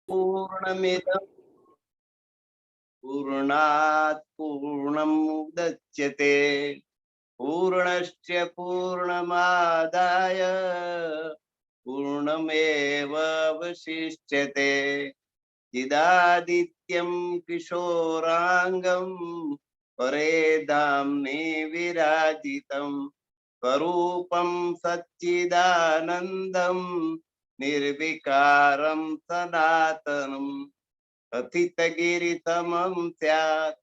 पूर्णमिदं पूर्णात् पूर्णमुदच्यते पूर्णस्य पूर्णमादाय पूर्णमेवावशिष्यते चिदादित्यं किशोराङ्गं परेधाम्ने विराजितं स्वरूपं सच्चिदानन्दं निर्विकारं सनातनम् अथितगिरितमं स्यात्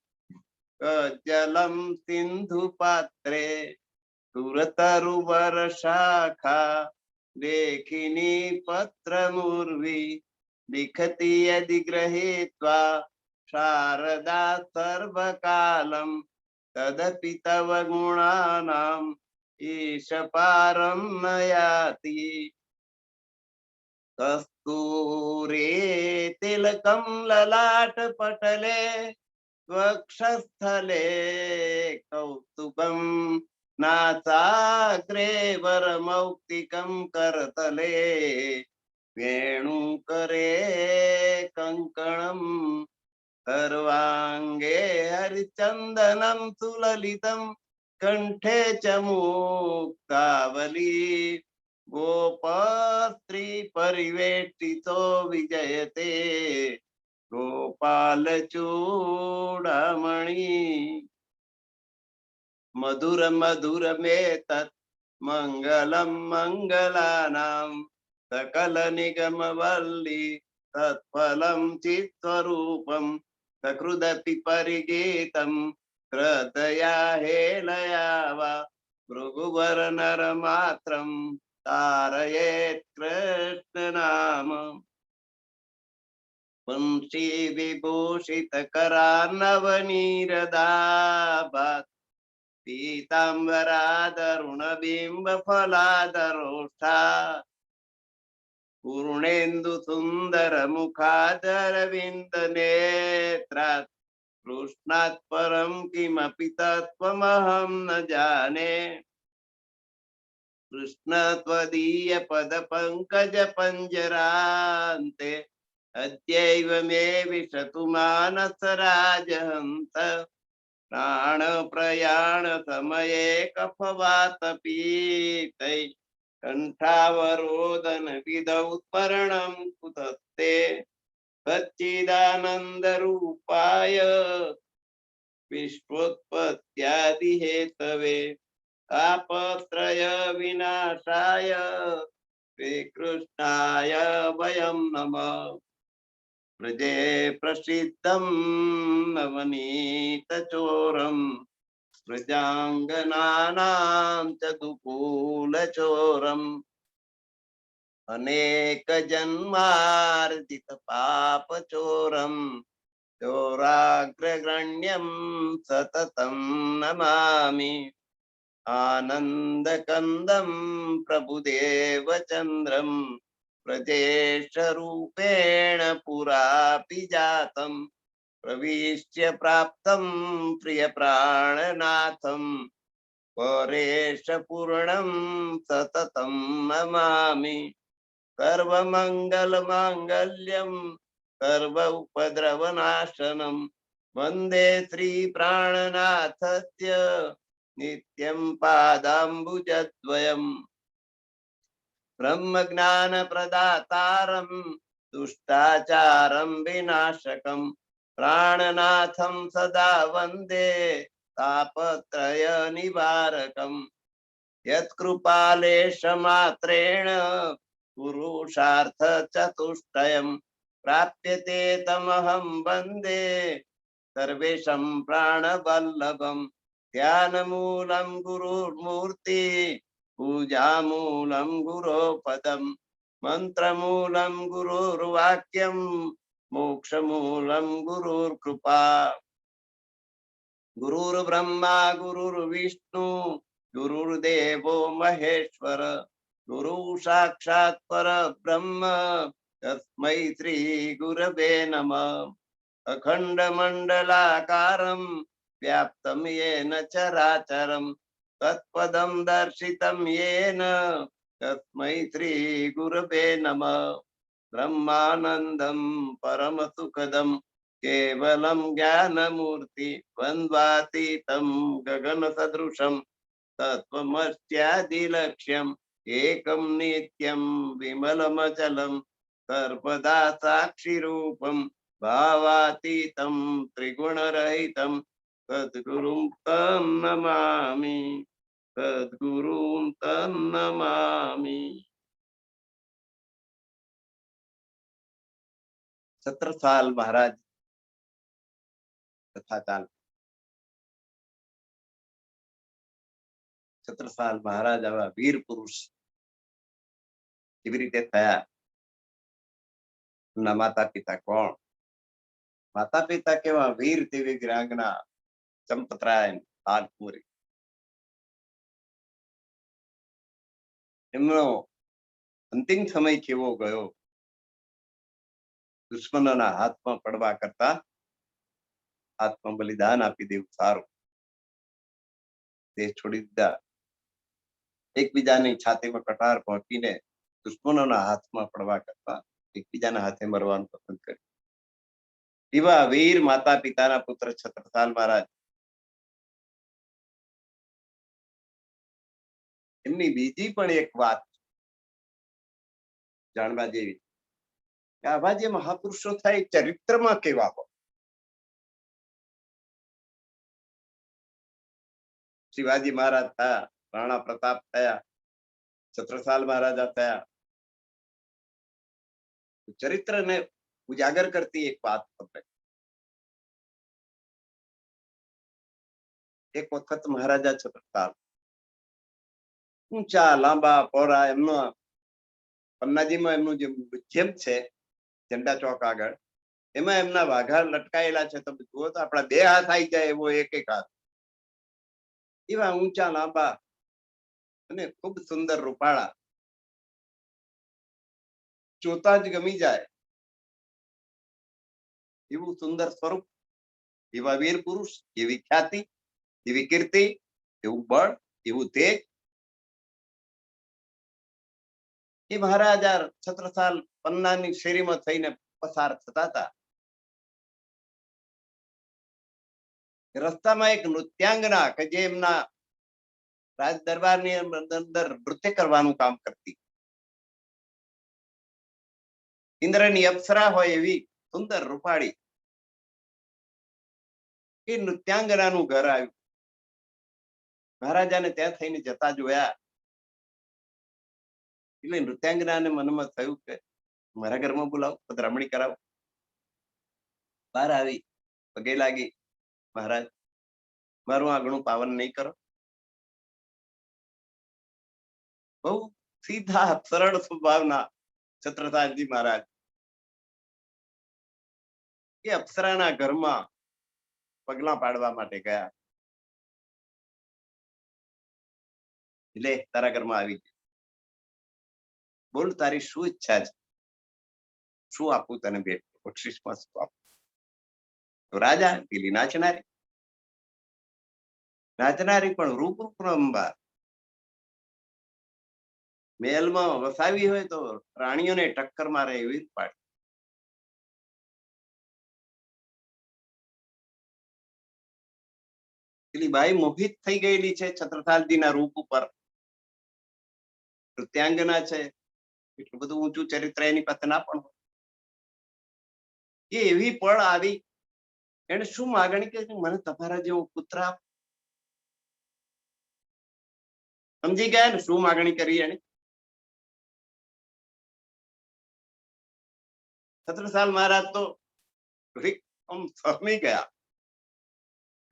जलं सिन्धुपात्रे सुरतरुवरशाखा लेखिनी पत्रमुर्वी लिखति यदि गृहीत्वा शारदा सर्वकालं तदपि तव गुणानाम् ईशपारं न याति कस्तूरे तिलकं ललाटपटले वक्षस्थले कौस्तुभं नासाग्रे वरमौक्तिकं करतले वेणुकरे कङ्कणं सर्वाङ्गे हरिचन्दनं सुललितं कण्ठे च मुक्तावली गोपस्त्री परिवेष्टितो विजयते गोपालचूडामणि मधुर मधुरमेतत् मङ्गलं मङ्गलानां सकल निगम वल्ली तत्फलं चित्स्वरूपं सकृदपि परिगीतं श्रद्धया हेलया वा भृगुवर नरमात्रं तारयेत् कृष्ण नाम वंशी विभूषित करार्णवनीरदाभात् पीताम्बरादरुणबिम्ब फलादरोष्ठा पूर्णेन्दु सुन्दर मुखादरविन्द नेत्रात् कृष्णात् परं किमपि तत्त्वमहं न जाने कृष्ण त्वदीय पद पंकज पंजरान्ते अद्यैव मे विशतु मानस राजहंस प्राण प्रयाण समये कफवात पीतै कंठावरोदन विधौ स्मरणं कुतस्ते सच्चिदानंद रूपाय विश्वोत्पत्त्यादि हेतवे तापत्रय विनाशाय श्रीकृष्णाय वयं नमः व्रजे प्रसिद्धं नवनीतचोरं व्रजाङ्गनानां च दुकूलचोरम् अनेकजन्मार्जित पापचोरं चोराग्रगण्यं सततं नमामि आनन्दकन्दं प्रभुदेवचन्द्रं प्रजेशरूपेण पुरापि जातं प्रविश्य प्राप्तं प्रियप्राणनाथं परेशपूर्णं सततं नमामि सर्वमङ्गलमाङ्गल्यं सर्व उपद्रवनाशनं वन्दे श्रीप्राणनाथस्य नित्यं पादाम्बुजद्वयम् ब्रह्मज्ञानप्रदातारं दुष्टाचारं विनाशकं प्राणनाथं सदा वन्दे तापत्रयनिवारकम् यत्कृपालेशमात्रेण पुरुषार्थचतुष्टयं प्राप्यते तमहं वन्दे सर्वेशं प्राणवल्लभं ध्यानमूलं गुरुर्मूर्ति पूजामूलं गुरो पदं मन्त्रमूलं गुरुर्वाक्यं मोक्षमूलं गुरुर्कृपा गुरुर्ब्रह्मा गुरुर्विष्णु गुरुर्देवो महेश्वर गुरु साक्षात् परब्रह्म तस्मै श्री गुरवे नमः अखण्डमण्डलाकारं व्याप्तं येन चराचरं तत्पदं दर्शितं येन तस्मै श्री गुरवे नमः ब्रह्मानंदम परम सुखदम केवलम ज्ञान मूर्ति द्वंद्वातीतम गगन सदृशम तत्वमस्यादि लक्ष्यम एकम नित्यम विमलमचलम सर्वदा साक्षी रूपम भावातीतम त्रिगुण रहितम सद्गुरुं तं नमामि, सद्गुरुं तं नमामि. छत्रसाल महाराज कथा ચાલ. છત્રસાલ મહારાજ આવા વીર પુરુષ કેવી રીતે થયા? એમના માતા પિતા કોણ? માતા પિતા કેવા વીર તેવી વીરાંગના ચંપતરાય હાલપુરી. એમનો અંતિમ સમય કેવો ગયો? દુશ્મનોના હાથમાં પડવા કરતા આત્મ બલિદાન આપી દેવું સારું. દેશ છોડી દીધા. એકબીજાની છાતીમાં કટાર પહોંચીને દુશ્મનોના હાથમાં પડવા કરતા એકબીજાના હાથે મરવાનું પસંદ કર્યું. એવા વીર માતા પિતાના પુત્ર છત્રસાલ મહારાજ. એમની બીજી પણ એક વાત જાણવા જેવી કે આવા જે મહાપુરુષો થાય ચરિત્રમાં કેવા હોય. શિવાજી મહારાજ થયા, રાણા પ્રતાપ થયા, છત્રસાલ મહારાજા થયા. ચરિત્રને ઉજાગર કરતી એક વાત તમને. એક વખત મહારાજા છત્રસાલ ઊંચા લાંબા પહોળા એમનો પન્નાજીમાં એમનું જે મ્યુઝિયમ છે ઝંડા ચોક આગળ, એમાં એમના વાઘા લટકાયેલા છે. તમે જુઓ તો આપણા 2 હાથ આવી જાય એવો એક હાથ. એવા ઊંચા લાંબા અને ખૂબ સુંદર રૂપાળા, જોતા જ ગમી જાય એવું સુંદર સ્વરૂપ, એવા વીર પુરુષ, એવી ખ્યાતિ, એવી કીર્તિ, એવું બળ, એવું તેજ. એ મહારાજા છત્રસાલ પન્નાની શેરીમાં થઈને પસાર થતા હતા. રસ્તામાં એક નૃત્યાંગના કે જે એમના રાજ દરબારની અંદર નૃત્ય કરવાનું કામ કરતી, ઇન્દ્રની અપ્સરા હોય એવી સુંદર રૂપાળી, એ નૃત્યાંગનાનું ઘર આવ્યું. મહારાજાને ત્યાં થઈને જતા જોયા એટલે નૃત્યાંગનાને મનમાં થયું કે મારા ઘરમાં બોલાવો, પધરામણી કરાવો. બહાર આવી પગે લાગી, મહારાજ મારું આંગણું પાવન નહીં કરો? બહુ સીધા સરળ સ્વભાવના છત્રસાલજી મહારાજ. એ અપ્સરાના ઘરમાં પગલા પાડવા માટે ગયા. એટલે તારા ઘરમાં આવી ગયા. બોલ, તારી શું ઈચ્છા છે? શું આપું તને ભેટ? બક્ષિસમાં શું આપું? તો રાજા પેલી નાચનારી, નાચનારી પણ રૂપ અંબાર. મહેલમાં વસાવી હોય તો રાણીઓને ટક્કર મારે એવી પાડી. પેલી બાઈ મોહિત થઈ ગયેલી છે છત્રસાલજીના રૂપ ઉપર. નૃત્યાંગના છે, એટલું બધું ઊંચું ચરિત્ર એની પાસે ના પણ હોય. એ એવી પળ આવી, એને શું માગણી કે મને તમારા જેવો પુત્ર આપ. સમજી ગયા ને શું માગણી કરી એને? છત્રસાલ મહારાજ તો સહમી ગયા.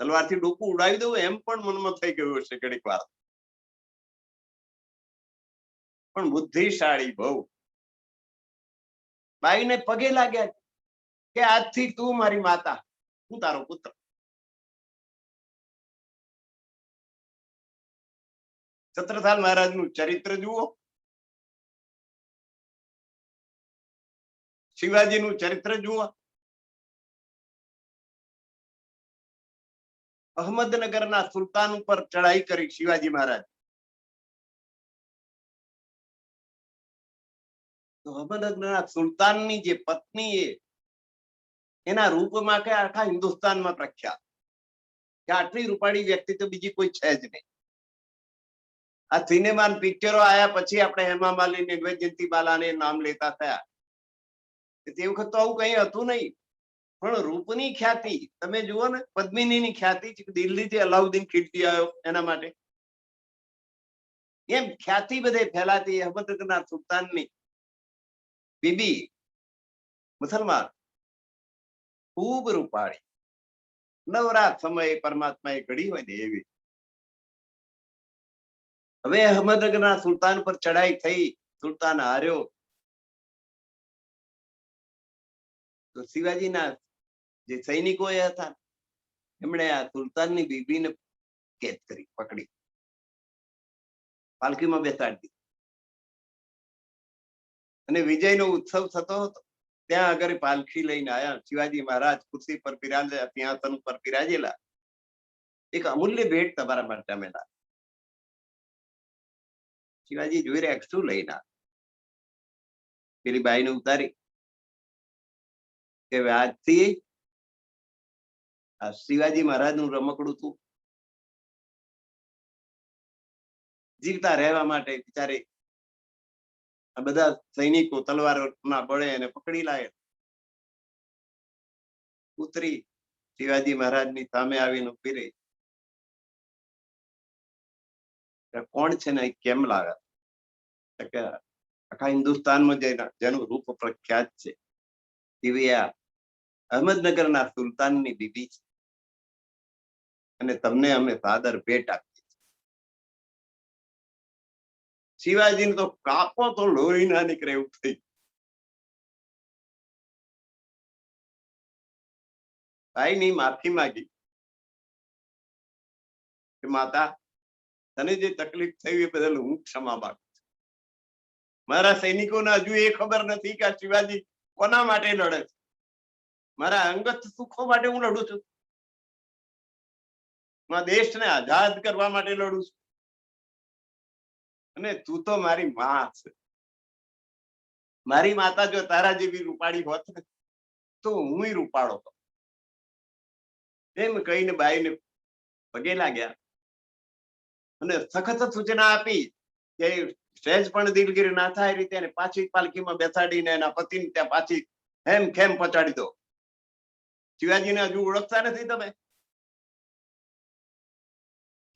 તલવારથી ડોકું ઉડાવી દઉં એમ પણ મનમાં થઈ ગયું હશે ઘડીક વાર. પણ બુદ્ધિશાળી બહુ. બાઈને પગે લાગ્યા કે આજથી તું મારી માતા, હું તારો પુત્ર. છત્રસાલ મહારાજનું ચરિત્ર જુઓ, શિવાજીનું ચરિત્ર જુઓ. અહમદનગરના સુલતાન ઉપર ચડાઈ કરી શિવાજી મહારાજ. તો અહમદનગરના સુલતાનની જે પત્ની એના રૂપમાં કે આખા હિન્દુસ્તાનમાં પ્રખ્યાત કે આટલી રૂપાળી વ્યક્તિ તો બીજી કોઈ છે જ નહીં. આ સિનેમા પિક્ચરો આયા પછી આપણે હેમા માલિની, વૈજયંતી બાલાને નામ લેતા થયા. તે વખત તો આવું કઈ હતું નહીં. પણ રૂપની ખ્યાતિ તમે જુઓ ને, પદ્મિનીની ખ્યાતિ દિલ્હીથી અલાઉદ્દીન ખિલજી આવ્યો એના માટે, એમ ખ્યાતિ બધે ફેલાતી. અહમદનગરના સુલતાનની બીબી મુસલમાન, ખૂબ રૂપાળી, નવરાત સમયે પરમાત્માએ ઘડી હોય ને એવી. હવે અહમદનગરના સુલતાન પર ચડાઈ થઈ, સુલતાન હાર્યો તો શિવાજીના જે સૈનિકો હતા એમણે આ સુલતાનની બીબીને કેદ કરી, પકડી, પાલખીમાં બેસાડી દીધી. અને વિજયનો ઉત્સવ થતો હતો ત્યાં આગળ પાલખી લઈને આયા. શિવાજી મહારાજ ખુરશી પર બિરાજેલા, સિંહાસન પર બિરાજેલા. એક અમૂલ્ય ભેટ તમારા માટે અમે લાવ્યા. શિવાજી જોઈ રહ્યા શું લઈને, પેલી બાઈને ઉતારી કે આજથી આ શિવાજી મહારાજ નું રમકડું તું. જીવતા રહેવા માટે બિચારે આ બધા સૈનિકો તલવારના બળે એને પકડી લાવે. ઉતરી શિવાજી મહારાજની સામે આવીને ઉભી રહી. કોણ છે ને કેમ લાવ્યા? કે આખા હિન્દુસ્તાનમાં જેનું રૂપ પ્રખ્યાત છે એવી આ અહમદનગરના સુલતાનની બીબી છે, અને તમને અમે સાદર ભેટ આપી. શિવાજીને તો કાપો તો લોહી ના નીકળે એવું થઈ. ભાઈની માફી માંગી કે માતા, તને જે તકલીફ થઈ એ બદલ હું ક્ષમા માંગુ છું. મારા સૈનિકોને હજુ એ ખબર નથી કે શિવાજી કોના માટે લડે છે. મારા અંગત સુખો માટે હું લડું છું, મારા દેશને આઝાદ કરવા માટે લડું છું. અને તું તો મારી માં છે. મારી માતા જો તારા જેવી રૂપાળી હોત ને તો હું રૂપાળો હતો. એમ કહીને બાઈને પગે લાગ્યા અને સખત સૂચના આપી કે સહેજ પણ દિલગીરી ના થાય રીતે એને પાછી પાલખીમાં બેસાડીને એના પતિને ત્યાં પાછી હેમ ખેમ પહોંચાડી દો. શિવાજીને હજુ ઓળખતા નથી તમે?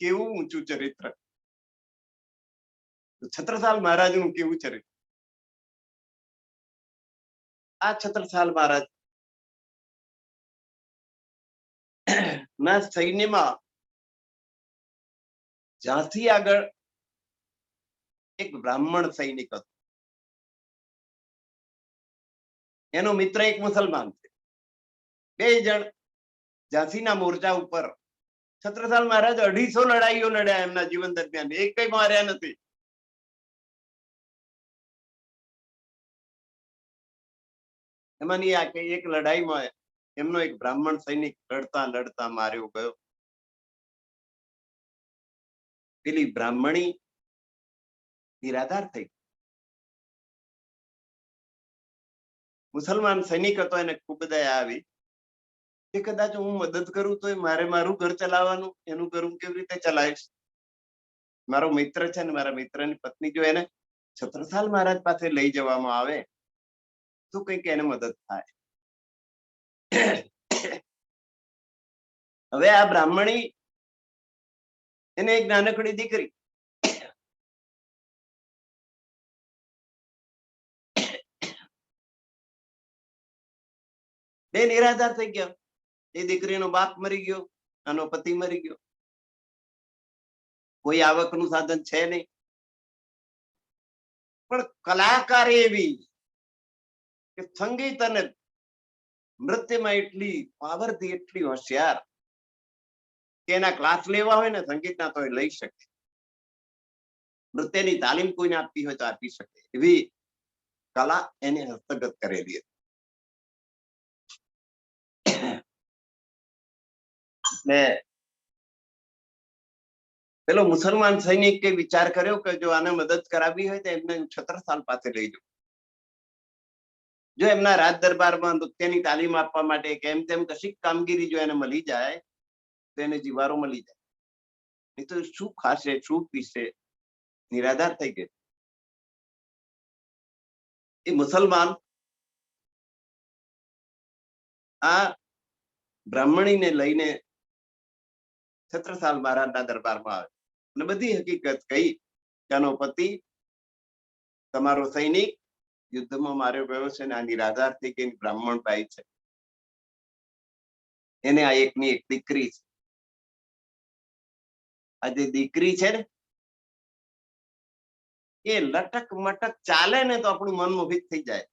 કેવું ઊંચું ચરિત્ર! છત્રસાલ મહારાજનું કેવું ચરિત્ર! આ છત્રસાલ મહારાજ ના સૈન્યમાં ઝાંસી આગળ એક બ્રાહ્મણ સૈનિક હતો. એનો મિત્ર એક મુસલમાન છે. બે જણ ઝાંસીના મોરચા ઉપર. છત્રસાલ મહારાજ 250 લડાઈઓ લડ્યા એમના જીવન દરમિયાન, એક કઈ માર્યા નથી. એમાંની આ કે એક લડાઈમાં એમનો એક બ્રાહ્મણ સૈનિક લડતા લડતા માર્યો ગયો. પેલી બ્રાહ્મણી નિરાધાર થઈ. મુસલમાન સૈનિક હતો, એને ખૂબ દયા આવી કે કદાચ હું મદદ કરું તો મારે મારું ઘર ચલાવવાનું, એનું ઘર કેવી રીતે ચલાવીશ? મારો મિત્ર છે ને, મારા મિત્રની પત્ની જો એને છત્રસાલ મહારાજ પાસે લઈ જવામાં આવે તો કઈક એને મદદ થાય. હવે આ બ્રાહ્મણી, એને એક નાનકડી દીકરી, બે નિરાધાર થઈ ગયા. એ દીકરીનો બાપ મરી ગયો, આનો પતિ મરી ગયો. કોઈ આવકનું સાધન છે નહીં. પણ કલાકાર એવી કે સંગીત અને નૃત્યમાં એટલી પાવરથી, એટલી હોશિયાર કે એના ક્લાસ લેવા હોય ને સંગીતના તો એ લઈ શકે. નૃત્યની તાલીમ કોઈને આપવી હોય તો આપી શકે એવી કલા એને હસ્તગત કરેલી હતી. ને પેલો મુસલમાન સૈનિકે વિચાર કર્યો કે જો આને મદદ કરાવી હોય તો એમને છત્રસાલ પાસે લઈ જાઉં. જો એમના રાજ દરબારમાં નૃત્યની તાલીમ આપવા માટે કેમ તેમ કશીક કામગીરી જો એને મળી જાય તો એને જીવારો મળી જાય. નહીં તો શું ખાશે, શું પીશે, નિરાધાર થઈ ગયો. એ મુસલમાન આ બ્રાહ્મણીને લઈને છત્રસાલ મહારાજના દરબારમાં આવે અને બધી હકીકત કહી કે આનો પતિ તમારો સૈનિક યુદ્ધમાં માર્યો ગયો છે ને આ નિરાધાર થઈ ગઈ બ્રાહ્મણ ભાઈ છે, એને આ એકની એક દીકરી છે. આ જે દીકરી છે ને એ લટક મટક ચાલે ને તો આપણું મન મોહિત થઈ જાય.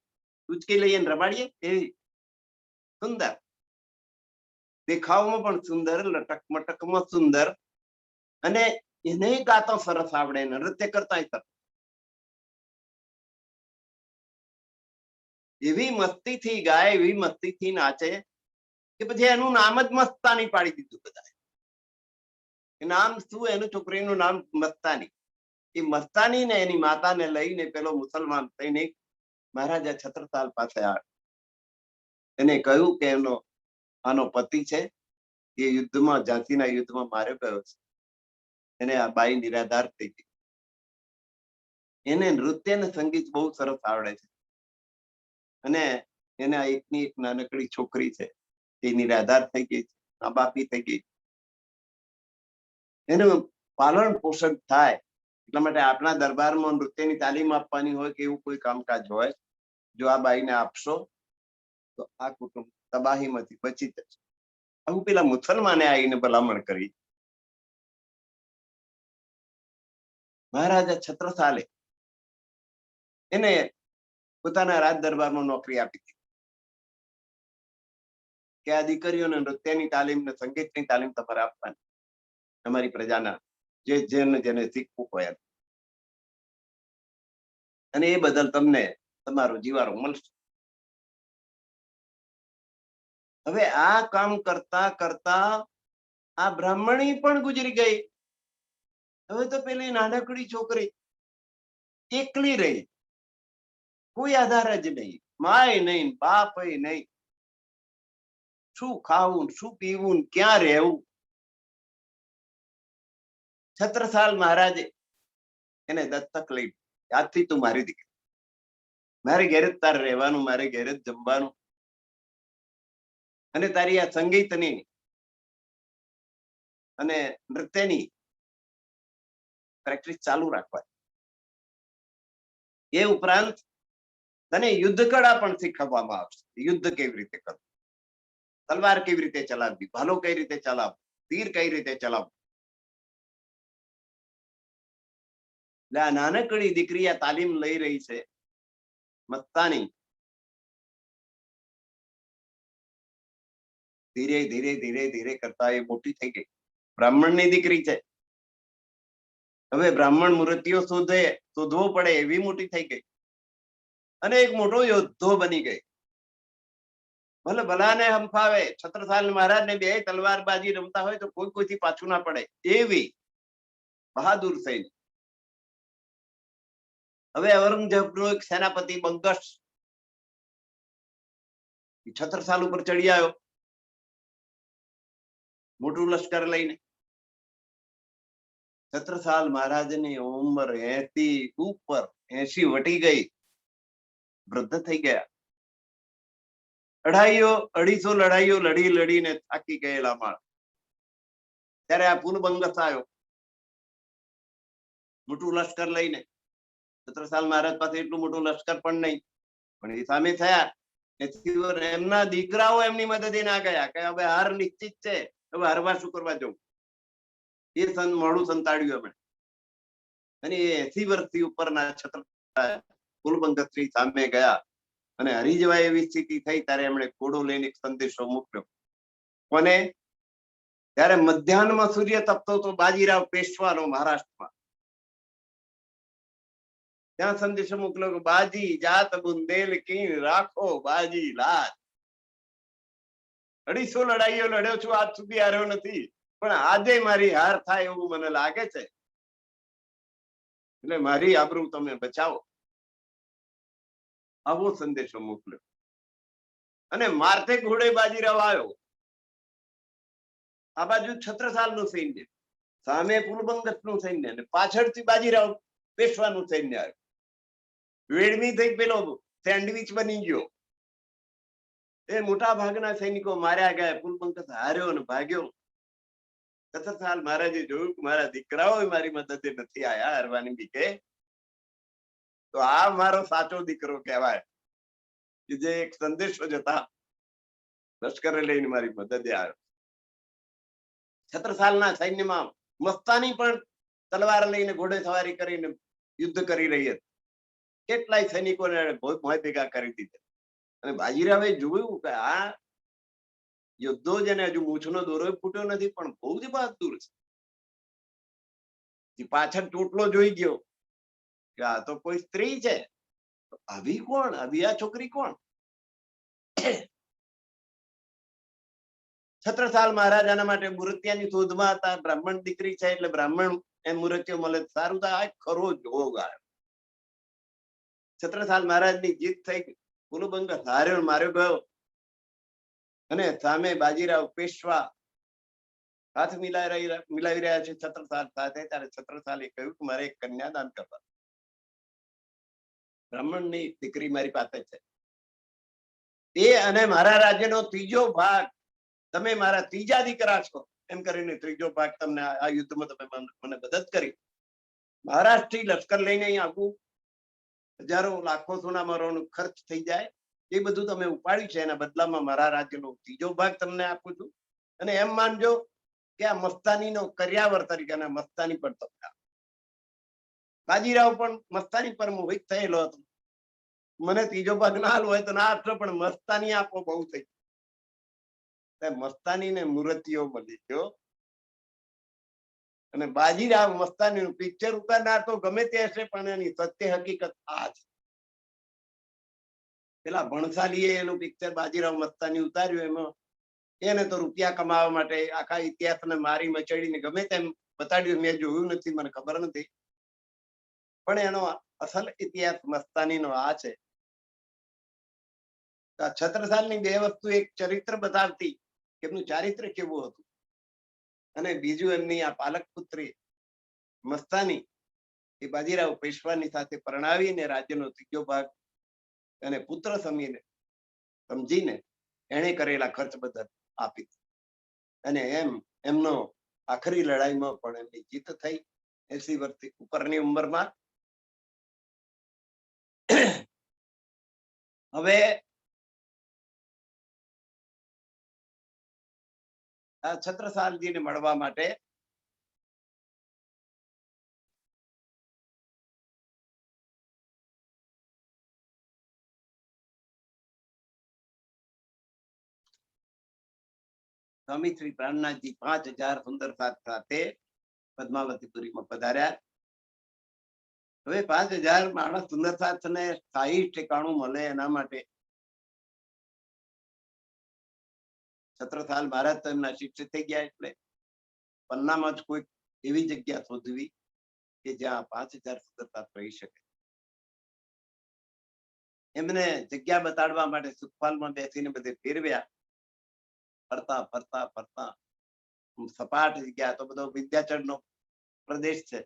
ઉચકી લઈએ ને રમાડીએ એવી સુંદર, દેખાવમાં પણ સુંદર, લટક મટકમાં સુંદર, અને એને ગાતો સરસ આવડે, નૃત્ય કરતા સરસ. એવી મસ્તીથી ગાય, એવી મસ્તીથી નાચે કે પછી એનું નામ જ મસ્તાની પાડી દીધું બધા. નામ શું એનું? છોકરીનું નામ મસ્તાની. એ મસ્તાની ને એની માતાને લઈને પેલો મુસલમાન સૈનિક મહારાજા છત્રસાલ પાસે આવ્યો. એને કહ્યું કે આનો પતિ છે એ યુદ્ધમાં, ઝાંસીના યુદ્ધમાં માર્યો ગયો છે, એને આ બાઈ નિરાધાર થઈ ગઈ. એને નૃત્ય ને સંગીત બહુ સરસ આવડે છે અને એને આ એકની એક નાનકડી છોકરી છે એ નિરાધાર થઈ ગઈ છે, નાબાપી થઈ ગઈ. એનું પાલન પોષણ થાય એટલા માટે આપણા દરબારમાં નૃત્યની તાલીમ આપવાની હોય કે એવું કોઈ કામકાજ હોય, જો આ બાઈને આપશો તો આ કુટુંબ તબાહીમાંથી બચી જશે. આવું પેલા મુસલમાને આવીને ભલામણ કરી. મહારાજા છત્રસાલે એને પોતાના રાજ દરબારમાં નોકરી આપી હતી કે આ દીકરીઓને નૃત્યની તાલીમ ને સંગીતની તાલીમ તમારે આપવાની, તમારી પ્રજાના જેને શીખવું હોય. અને એ બદલ તમને તમારો જીવારો મળશે. હવે આ કામ કરતા કરતા આ બ્રાહ્મણી પણ ગુજરી ગઈ. હવે તો પેલી નાનકડી છોકરી એકલી રહી, કોઈ આધાર જ નહીં, માય નહીં, બાપ નહીં. શું ખાવું, શું પીવું, ક્યાં રહેવું? છત્રસાલ મહારાજે એને દત્તક લઈ, આજથી તું મારી દીકરી, મારે ઘેર જ તારે રહેવાનું, મારે ઘેર જ જમવાનું, અને તારી આ સંગીતની અને નૃત્યની પ્રેક્ટિસ ચાલુ રાખવા. એ ઉપરાંત તને યુદ્ધ કળા પણ શીખવવામાં આવશે. યુદ્ધ કેવી રીતે કરવું, તલવાર કેવી રીતે ચલાવવી, ભાલો કઈ રીતે ચલાવવો, તીર કઈ રીતે ચલાવવું. એટલે આ નાનકડી દીકરી આ તાલીમ લઈ રહી છે. મસ્તાની ધીરે ધીરે ધીરે ધીરે કરતા એ મોટી થઈ ગઈ. બ્રાહ્મણની દીકરી છે. હવે બ્રાહ્મણ મૂર્તિઓ શોધવો પડે એવી મોટી થઈ ગઈ અને એક મોટો યોદ્ધો બની ગઈ. ભલે ભલાને હંફાવે. છત્રસાલ મહારાજ ને બે તલવારબાજી રમતા હોય તો કોઈ કોઈથી પાછું ના પડે એવી બહાદુર સૈનિક. હવે ઔરંગઝેબનો એક સેનાપતિ બંગશ છત્રસાલ ઉપર ચડી આવ્યો મોટું લશ્કર લઈને. છત્રસાલ મહારાજની ઉંમર 80 ઉપર, 80 વટી ગઈ, વૃદ્ધ થઈ ગયા. 250 લડાઈઓ લડી લડીને થાકી ગયેલા માણસ. ત્યારે આ પૂર્વ બંગસ આવ્યો મોટું લશ્કર લઈને. છત્રસાલ મહારાજ પાસે એટલું મોટું લશ્કર પણ નહીં, પણ એ સામે થયા. એમના દીકરાઓ એમની મદદે ના ગયા કે હવે હાર નિશ્ચિત છે, હવે હારવા શું કરવા જવું. એ મોડું સંતાડ્યું એમણે. અને એ 80 વર્ષથી ઉપરના છત્રસાલ કુલબંગતની સામે ગયા અને હરી જવાય એવી સ્થિતિ થઈ. ત્યારે એમણે ઘોડો લઈને એક સંદેશો મોકલ્યો. કોને? ત્યારે મધ્યાહનમાં સૂર્ય તપતો હતો બાજીરાવ પેશવાનો મહારાષ્ટ્રમાં. ત્યાં સંદેશો મોકલ્યો કે બાજી જાત બુંદેલ કી રાખો બાજી લાજ. 250 લડાઈઓ લડ્યો છું, આજ સુધી હાર્યો નથી, પણ આજે મારી હાર થાય એવું મને લાગે છે, એટલે મારી આબરૂ તમે બચાવો. આવો સંદેશો મોકલ્યો. અને મારતે ઘોડે બાજીરાવ આવ્યો. આ બાજુ છત્રસાલનું સૈન્ય, સામે પુલબંગતનું સૈન્ય, અને પાછળથી બાજીરાવ પેશવાનું સૈન્ય આવ્યું. વેડમી થઈ પેલો સેન્ડવિચ બની ગયો. એ મોટા ભાગના સૈનિકો માર્યા ગયા. પુલબંગત હાર્યો અને ભાગ્યો. છત્રસાલ મહારાજે જોયું કે મારા દીકરાઓ મારી મદદે નથી આયા હારવાની બીકે, તો આ મારો સાચો દીકરો કહેવાય કે જે એક સંદેશો જતા લશ્કરે લઈને મારી મદદે આવ્યો. છત્રસાલના સૈન્યમાં મસ્તાની પણ તલવાર લઈને ઘોડે સવારી કરીને યુદ્ધ કરી રહી હતી. કેટલાય સૈનિકોને મોય ભેગા કરી દીધા. અને બાજીરાવે જોયું કે આ યુદ્ધો જેને હજુ મૂછનો દોરો ફૂટ્યો નથી, પણ બહુ જ બહાદુર છે. પાછળ ટોટલો જોઈ ગયો કે આ તો કોઈ સ્ત્રી છે. આવી કોણ? આવી આ છોકરી કોણ? છત્રસાલ મહારાજાના માટે મૂર્તિયાની શોધમાં હતા. બ્રાહ્મણ દીકરી છે એટલે બ્રાહ્મણ એમ મૂર્તિઓ મળે સારું થાય. ખરો જોગ આવ્યો. છત્રસાલ મહારાજની જીત થઈ. પુલબંગત હાર્યો, માર્યો ગયો. અને સામે બાજીરાવ પેશવા હાથ મિલાવી રહ્યા છે છત્રસાલ સાથે. ત્યારે છત્રસાલે કહ્યું કે મારે એક કન્યાદાન કરવા. બ્રાહ્મણની દીકરી મારી પાસે છે, એ અને મારા રાજ્યનો ત્રીજો ભાગ તમે મારા ત્રીજા દીકરા છો એમ કરીને ત્રીજો ભાગ તમને આ યુદ્ધમાં તમે મને મદદ કરી. મહારાષ્ટ્રથી લશ્કર લઈને અહીં આવું, હજારો લાખો સોના મરોનો ખર્ચ થઈ જાય, એ બધું તમે ઉપાડ્યું છે. એના બદલામાં મારા રાજ્યનો ત્રીજો ભાગ તમને આપું છું. અને એમ માનજો કે આ મસ્તાનીનો કર્યાવર તરીકે, અને મસ્તાની પણ તમને. બાજીરાવ પણ મસ્તાની પર મોહિત થયેલો હતો. મને ત્રીજો ભાગ ના હાલ હોય તો ના આપશો, પણ મસ્તાની આપો બહુ થઈ. મસ્તાનીને મૂર્તિઓ મળી ગયો. અને બાજીરાવ મસ્તાનીનું પિક્ચર ઉતારનાર તો ગમે તે હશે, પણ એની સત્ય હકીકત આ છે. પેલા ભણસાલીએ એનું પિક્ચર બાજીરાવ મસ્તાની ઉતાર્યું. એમાં એને તો રૂપિયા કમાવા માટે આખા ઇતિહાસને મારી મચડીને ગમે તેમ બતાડ્યું. મેં જોયું નથી, મને ખબર નથી, પણ એનો અસલ ઇતિહાસ મસ્તાનીનો આ છે. છત્રસાલની બે વસ્તુ, એક ચરિત્ર બતાવતી કે એમનું ચારિત્ર કેવું હતું, અને બીજું એમની આ પાલક પુત્રી મસ્તાની એ બાજીરાવ પેશવાની સાથે પરણાવીને રાજ્યનો ત્રીજો ભાગ અને પુત્ર સમજીને એને કરેલા ખર્ચ બધા આપી. અને એમનો આખરી લડાઈમાં પણ એમની જીત થઈ 80 વર્ષથી ઉપરની ઉંમરમાં. હવે આ છત્રસાલજીને મળવા માટે સ્વામી શ્રી પ્રાણનાથજી 5000 સુંદર સાથ સાથે પદ્માવતીપુરીમાં પધાર્યા. હવે 5000 માણસ સુંદર સાથને સ્થાયી ઠેકાણું મળે એના માટે છત્રસાલ મહારાજ તો એમના શિષ્ય થઈ ગયા. એટલે પન્નામાં જ કોઈ એવી જગ્યા શોધવી કે જ્યાં 5000 સુંદર સાથ રહી શકે. એમને જગ્યા બતાડવા માટે સુખપાલમાં બેસીને બધે ફેરવ્યા. ફરતા ફરતા ફરતા સપાટ જગ્યા, તો બધો વિદ્યાચળનો પ્રદેશ છે,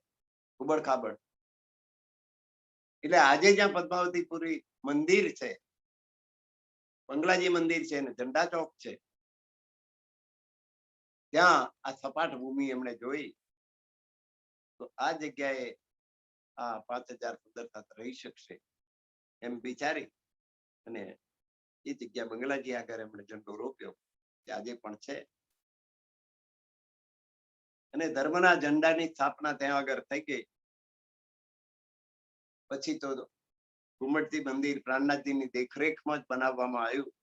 ઉબડ ખાબડ. એટલે આજે જ્યાં પદ્માવતીપુરી મંદિર છે, બંગલાજી મંદિર છે ને ઝંડા ચોક છે, ત્યાં આ સપાટ ભૂમિ એમણે જોઈ. તો આ જગ્યાએ આ 5000 સુંદર સાથ રહી શકશે એમ વિચારી અને એ જગ્યા બંગલાજી આગળ એમણે ઝંડો રોપ્યો, જે આજે પણ છે. અને ધર્મના ઝંડાની સ્થાપના ત્યાં આગળ થઈ ગઈ. પછી તો ઘુમટજી મંદિર પ્રાણનાથજીની દેખરેખમાં જ બનાવવામાં આવ્યું.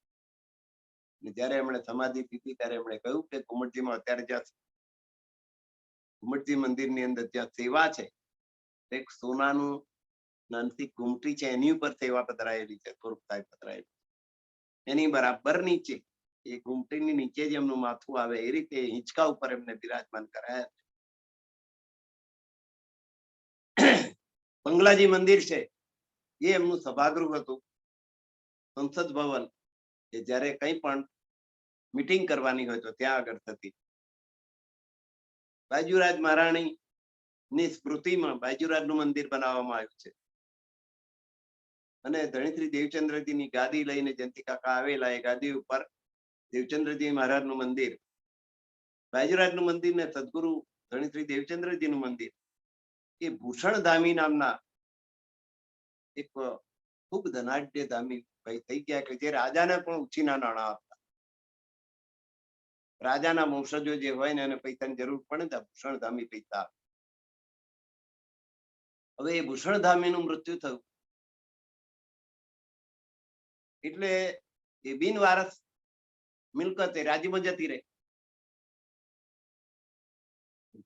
જયારે એમણે સમાધિ પીધી ત્યારે એમણે કહ્યું કે ઘુમટજીમાં અત્યારે જ્યાં ઘુમટજી મંદિરની અંદર જ્યાં સેવા છે, એક સોનાનું નાનથી ઘૂમટી છે, એની ઉપર સેવા પધરાયેલી છે, સ્વરૂપ સાહેબ પધરાયેલી. એની બરાબર નીચે એ ઘૂમટીની નીચે જ એમનું માથું આવે એ રીતે હિંચકા ઉપર એમને બિરાજમાન કરાયા. બંગલાજી મંદિર છે એ એમનું સભાગૃહ હતું, સંસદ ભવન, કે જ્યારે કંઈ પણ મીટિંગ કરવાની હોય તો ત્યાં આગળ થતી. બાજુરાજ મહારાણી ની સ્મૃતિમાં બાજુરાજનું મંદિર બનાવવામાં આવ્યું છે અને ધણીશ્રી દેવચંદ્રજીની ગાદી લઈને જયંતિ કાકા આવેલા. એ ગાદી ઉપર દેવચંદ્રજી મહારાજનું મંદિર, બાજુરાજનું મંદિર ને સદગુરુ ધણીશ્રી દેવચંદ્રજીનું મંદિર એ ભૂષણધામી નામના એક ખૂબ ધનાઢ્ય ધામી ભાઈ થઈ ગયા કે જે રાજાને પણ ઉછીના નાણાં આપતા. રાજાના વંશજો જે હોય ને એને પૈસાની જરૂર પડે ને ભૂષણધામી પૈસા. હવે એ ભૂષણધામીનું મૃત્યુ થયું એટલે એ બિનવારસ મિલકત એ રાજ્યમાં જતી રહી.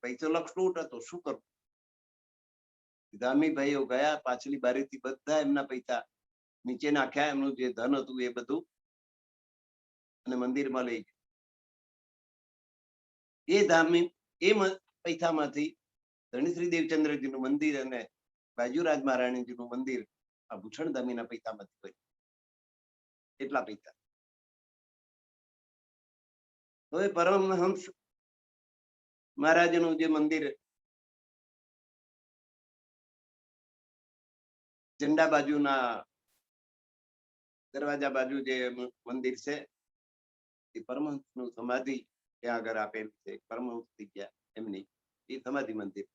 પૈસો લક્ષલૂટ હતો, શું કરવું? ધામી ભાઈઓ ગયા, પાછલી બારીથી બધા એમના પૈસા નીચે નાખ્યા, એમનું જે ધન હતું એ બધું, અને મંદિરમાં લઈ ગયા. એ ધામી એ પૈસામાંથી ધણીશ્રી દેવચંદ્રજીનું મંદિર અને બાજુરાજ મહારાણીજીનું મંદિર આ ભૂષણધામીના પૈસામાંથી બન્યું. એટલા પૈસા. હવે પરમહંસ મહારાજનું જે મંદિર ઝંડા બાજુના દરવાજા બાજુ જે મંદિર છે એ પરમહંસનું સમાધિ ત્યાં આગળ આપેલું છે. પરમહંસ થઈ ગયા એમની એ સમાધિ મંદિર.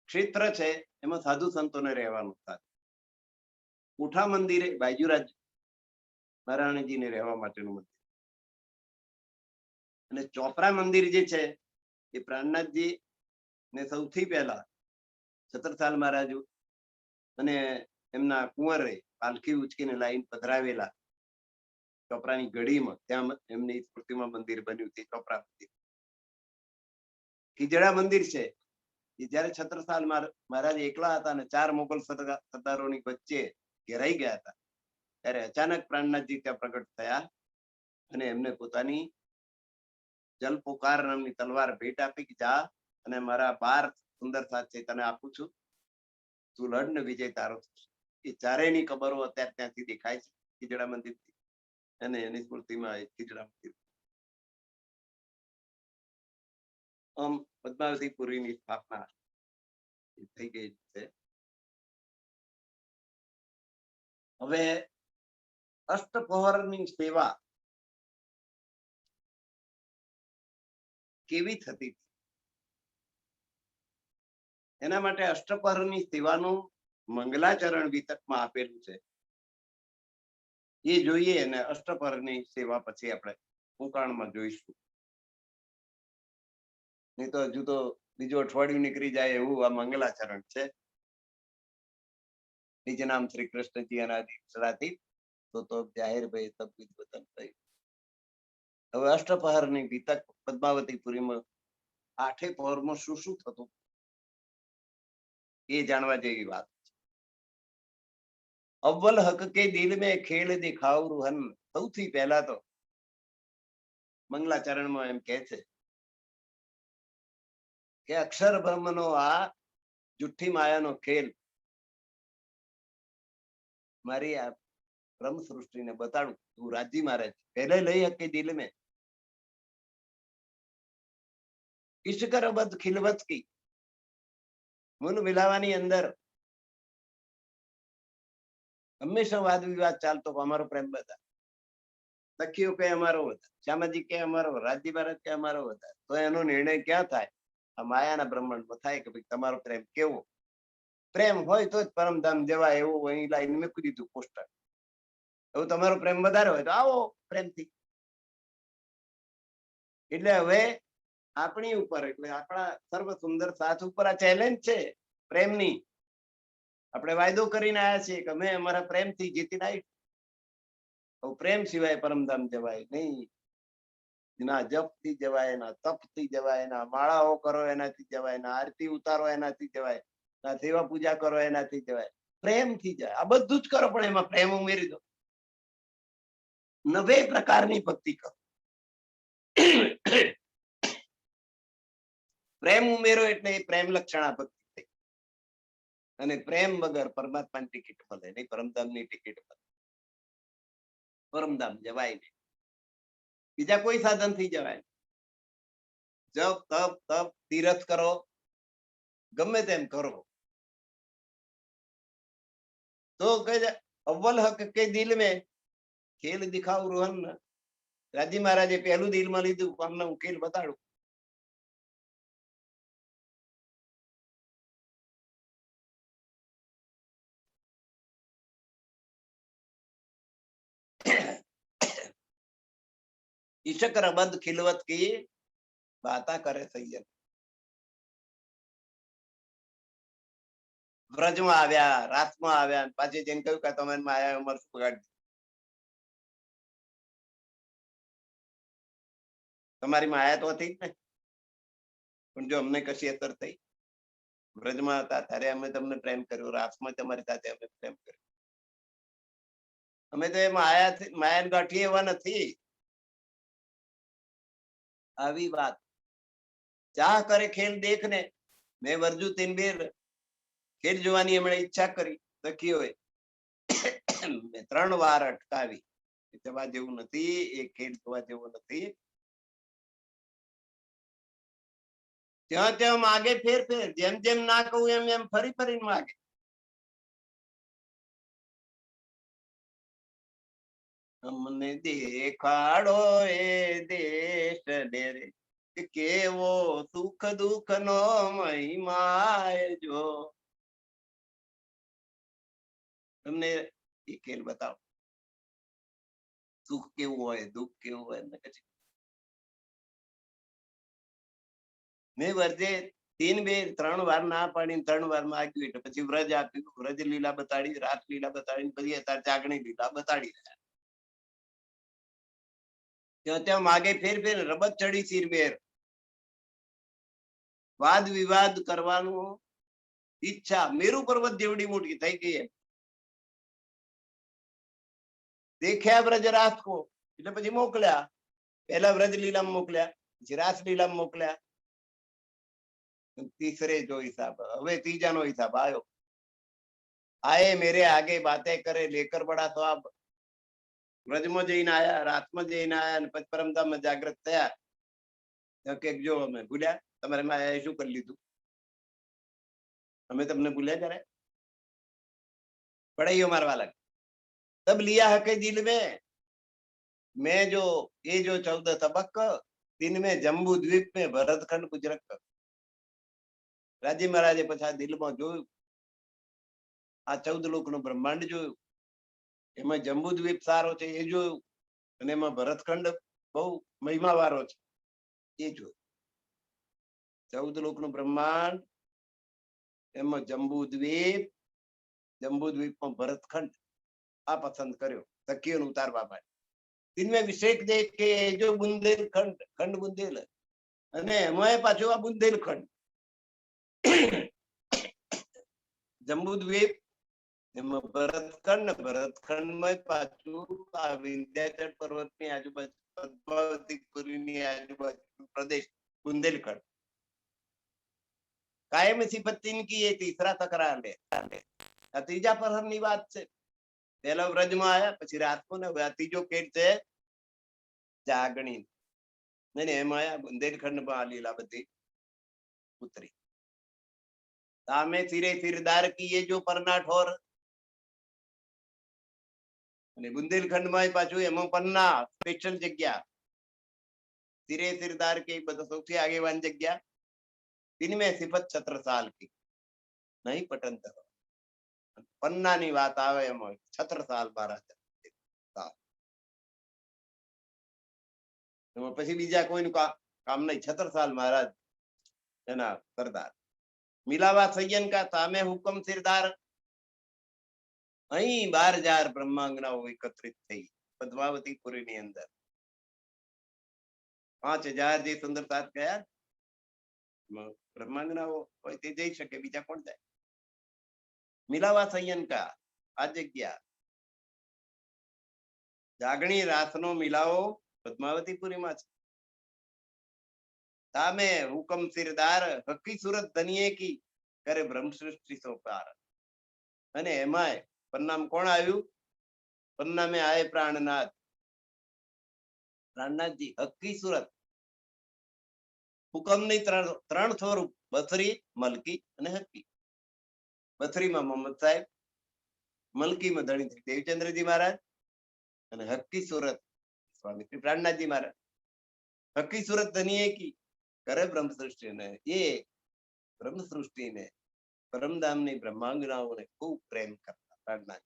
ક્ષેત્ર છે એમાં સાધુ સંતોને રહેવાનું થાય. કોઠા મંદિરે બાજુરાજ મહારાણીજીને રહેવા માટેનું મંદિર. અને ચોપરા મંદિર જે છે એ પ્રાણનાથજી ને સૌથી પહેલા છત્રસાલ મહારાજ અને એમના કુંવરે પાલખી ઉચકીને લાઈન પધરાવેલા ચોપરાની ગઢીમાં, ત્યાં એમની સ્મૃતિમાં મંદિર બન્યું છે ચોપરા મંદિર. ખીજડા મંદિર છે એ જયારે છત્રસાલ મહારાજ એકલા હતા અને 4 મોગલ સરદારોની વચ્ચે ઘેરાઈ ગયા હતા ત્યારે અચાનક પ્રાણનાથજી ત્યાં પ્રગટ થયા અને એમને પોતાની જલપોકાર નામની તલવાર ભેટ આપી કે જા અને મારા 12 સુંદર સાથ છે તને આપું છું, તું લડ ને વિજય તારો થશે. એ ચારેયની કબરો અત્યારે ત્યાંથી દેખાય છે ખીજડા મંદિર થી, અને એની સ્મૃતિમાં ખીજડા મંદિર. આમ પદ્માવતીપુરીની સ્થાપના થઈ ગઈ છે. હવે અષ્ટપ્રહરની સેવા કેવી થતી એના માટે અષ્ટપ્રહરની સેવાનું મંગલાચરણ વિતકમાં આપેલું છે. એ જોઈએ અને અષ્ટપ્રહરની સેવા પછી આપણે ઉકાણમાં જોઈશું. નહીં તો હજુ તો બીજું અઠવાડિયું નીકળી જાય એવું આ મંગલાચરણ છે. નિજ નામ શ્રી કૃષ્ણજી અનાદિ તો જાહેર ભાઈ તબ વિદ્વતન થઈ. હવે અષ્ટપ્રહરની વિતક પદ્માવતીપુરીમાં 8 પહોરમાં શું શું થતું એ જાણવા જેવી વાત છે. અવ્વલ હક કે દિલ મેં ખેલ દિખાવ રૂહન. સૌથી પહેલા તો મંગલાચરણમાં એમ કહે છે કે અક્ષર બ્રહ્મનો આ જુઠ્ઠી માયાનો ખેલ મારી આ બ્રહ્મ સૃષ્ટિને બતાડું. તું રાજી મારે પહેલે લઈ હકે દિલ મેં ઈશ્કર બદ ખિલવત કી. મન મિલાવાની અંદર હંમેશા વાદ વિવાદ ચાલતો, અમારો પ્રેમ બધા સખીઓ કે અમારો વધારે, શ્યામાજી કે અમારો, રાજજી મહારાજ કે અમારો વધારે. તો એનો નિર્ણય ક્યાં થાય? આ માયાના બ્રહ્માંડમાં થાય કે ભાઈ તમારો પ્રેમ કેવો. પ્રેમ હોય તો જ પરમધામ જવાય એવું અહીં લાઈન મૂકી દીધું પોસ્ટર. એવું તમારો પ્રેમ વધારે હોય તો આવો પ્રેમથી. એટલે હવે આપણી ઉપર, એટલે આપણા સર્વ સુંદર સાથ ઉપર આ ચેલેન્જ છે પ્રેમની. આપણે વાયદો કરીને આવ્યા છીએ કે અમે અમારા પ્રેમથી જીતીને આવી. પ્રેમ સિવાય પરમધામ જવાય નહીં. ના જપ થી જવાય, ના તપ થી જવાય, ના માળાઓ કરો એનાથી જવાય, ના આરતી ઉતારો એનાથી જવાય, ના સેવા પૂજા કરો એનાથી જવાય. પ્રેમ થી જાય. આ બધું જ કરો પણ એમાં પ્રેમ ઉમેરી દો. 90 પ્રકારની ભક્તિ કરો. પ્રેમ ઉમેરો એટલે એ પ્રેમ લક્ષણા ભક્તિ થઈ. અને પ્રેમ વગર પરમાત્માની ટિકિટ મળે નહીં, પરમધામની ટિકિટ મળે. પરમધામ જવાય નહીં. બીજા કોઈ સાધન થી જવાય. જપ તપ તપ તીરથ કરો, ગમે તેમ કરો, તો કહે અવ્વલ હક કે દિલ में ખેલ દિખાવ રોહન. રાજી મહારાજે પહેલું દિલમાં લીધું, અમને હું ખેલ બતાડું. ઈશક રબદ ખિલવત કી બાતા કરે સૈયદ. વ્રજમાં આવ્યા, રાસમાં આવ્યા, પાછી જેને કહ્યું કે તમે માયા ઉંમર શું બગાડી, તમારી માયા તો હતી જ ને, પણ જો અમને કશી અસર થઈ. વ્રજમાં હતા ત્યારે અમે તમને પ્રેમ કર્યો, રાસમાં તમારી સાથે અમે પ્રેમ કર્યો. અમે તો એ માયા ગાંઠી એવા નથી. આવી વાત. ચાહ કરે ખેલ દેખને, મેં વર્જુ તીન બેર ખેલ જોવાની એમણે ઈચ્છા કરી. સખી હોય 3 વાર અટકાવી. જવા જેવું નથી, એ ખેલ જોવા જેવું નથી. ત્યાં ત્યાં માગે ફેર ફેર, જેમ જેમ ના કહું એમ એમ ફરી ફરીને માગે. અમને દેખાડો એ દેશ ડેરે, કેવો સુખ દુઃખ નો મહિમા જો. તમને એ ખેલ બતાવો, સુખ કેવું હોય, દુઃખ કેવું હોય. મેં વર્જે 3 વાર ના પાડી, 3 વાર માગ્યું. એટલે પછી વ્રજ આપ્યું, વ્રજ લીલા બતાડી, રાસ લીલા બતાડી, પછી અત્યારે જાગણી લીલા બતાડી રહ્યા. ત્યાં ત્યાં માગે ફેર ફેર, રબત ચડી સિરમેર. વાદ વિવાદ કરવાનું ઈચ્છા મેરુ પર્વત જેવડી મોટી થઈ ગઈ. દેખ્યા વ્રજ રાસ કો, એટલે પછી મોકલ્યા. પહેલા વ્રજ લીલામાં મોકલ્યા, પછી રાસ લીલામાં મોકલ્યા. तीसरे जो हिसाब, હવે ત્રીજાનો હિસાબ આવ્યો. આए मेरे आगे बातें करे लेकर बड़ा स्वाब. વ્રજમાં જઈને આયા, રાતમાં જઈને આયા, અને પછી પરમધામમાં જાગ્રત થયા. કે જો અમે ભૂલ્યા, તમારે માયાએ શું કરી લીધું, અમે તમને ભૂલ્યા જરા. પડાઈઓ મારવા લાગે. तब लिया है के दिल में मैं जो ये जो 14 तबक, दिन में जम्बू द्वीप में भरतखंड गुजरक. રાજી મહારાજે પછી આ દિલમાં જોયું, આ 14 લોકનું બ્રહ્માંડ જોયું, એમાં જંબુ દ્વીપ સારો છે એ જોયું, અને એમાં ભરતખંડ બહુ મહિમા વાળો છે એ જોયું. 14 લોકનું બ્રહ્માંડ, એમાં જંબુ દ્વીપમાં ભરતખંડ આ પસંદ કર્યો સખીઓને ઉતારવા માટે. દિનમાં વિશેષ દેખ કે જો બુંદેલખંડ, ખંડ બુંદેલ, અને એમાં પાછું આ બુંદેલખંડ જંબુ દ્વીપ, એમાં ભરતખંડ, ભરતખંડમાં પાછું આ વિંધ્યાચલ પર્વતની આજુબાજુ, પદ્માવતીપુરીની આજુબાજુ પ્રદેશ બુંદેલખંડ. કાયમ સિફતિન કી એ તીસરા તકરાર લે. આ ત્રીજા પ્રહરની વાત છે. પહેલા વ્રજમાં આયા, પછી રાતમાં ને ત્રીજો ખેલ છે જાગણી. એમાં આયા બુંદેલખંડમાં આ લીલા બધી ઉતરી. સામે સિરે સિરદાર કી એ જો પરના ઠોર, અને બુંદેલખંડમાં પાછું એમાં પન્ના સ્પેશિયલ જગ્યા. સિરે સિરદાર કે બધા સૌથી આગેવાન જગ્યા. દિનમે સિફત 17 સાલ કી નહીં પટન તરો. પન્નાની વાત આવે એમાં 17 સાલ મહારાજ. એમાં પછી બીજા કોઈનું કામ નહીં. 17 સાલ મહારાજ એના સરદાર. મિલાવા સૈયન કા સામે હુકમ સિરદાર. અહીં 12,000 બ્રહ્માંગનાઓ એકત્રિત થઈ પદ્માવતીપુરીની અંદર. 5,000 જે સુંદર સાથ ગયા બ્રહ્માંગનાઓ હોય તે જઈ શકે, બીજા કોણ જાય. મિલાવા સૈયન કા આ જગ્યા, જાગણી રાસનો મિલાવો પદ્માવતીપુરીમાં છે. સામે હુકમ સિરદાર, હકી સુરત ધનિયે કી કરે બ્રહ્મ સૃષ્ટિ સો પાર. અને એમાંય પન્નામ કોણ આવ્યું? પન્નામે આય પ્રાણનાથ, પ્રાણનાથજી હક્કી સુરત. હુકમની ત્રણ સ્વરૂપ, બથરી, મલકી અને હક્કી. બથરીમાં મોહમ્મદ સાહેબ, મલકીમાં ધણી શ્રી દેવચંદ્રજી મહારાજ અને હક્કી સુરત સ્વામી શ્રી પ્રાણનાથજી મહારાજ. હક્કી સુરત ધની કી કરે બ્રહ્મ સૃષ્ટિ ને, એ બ્રહ્મ સૃષ્ટિને પરમધામની બ્રહ્માંગનાઓને ખૂબ પ્રેમ કરતા પ્રાણનાથ.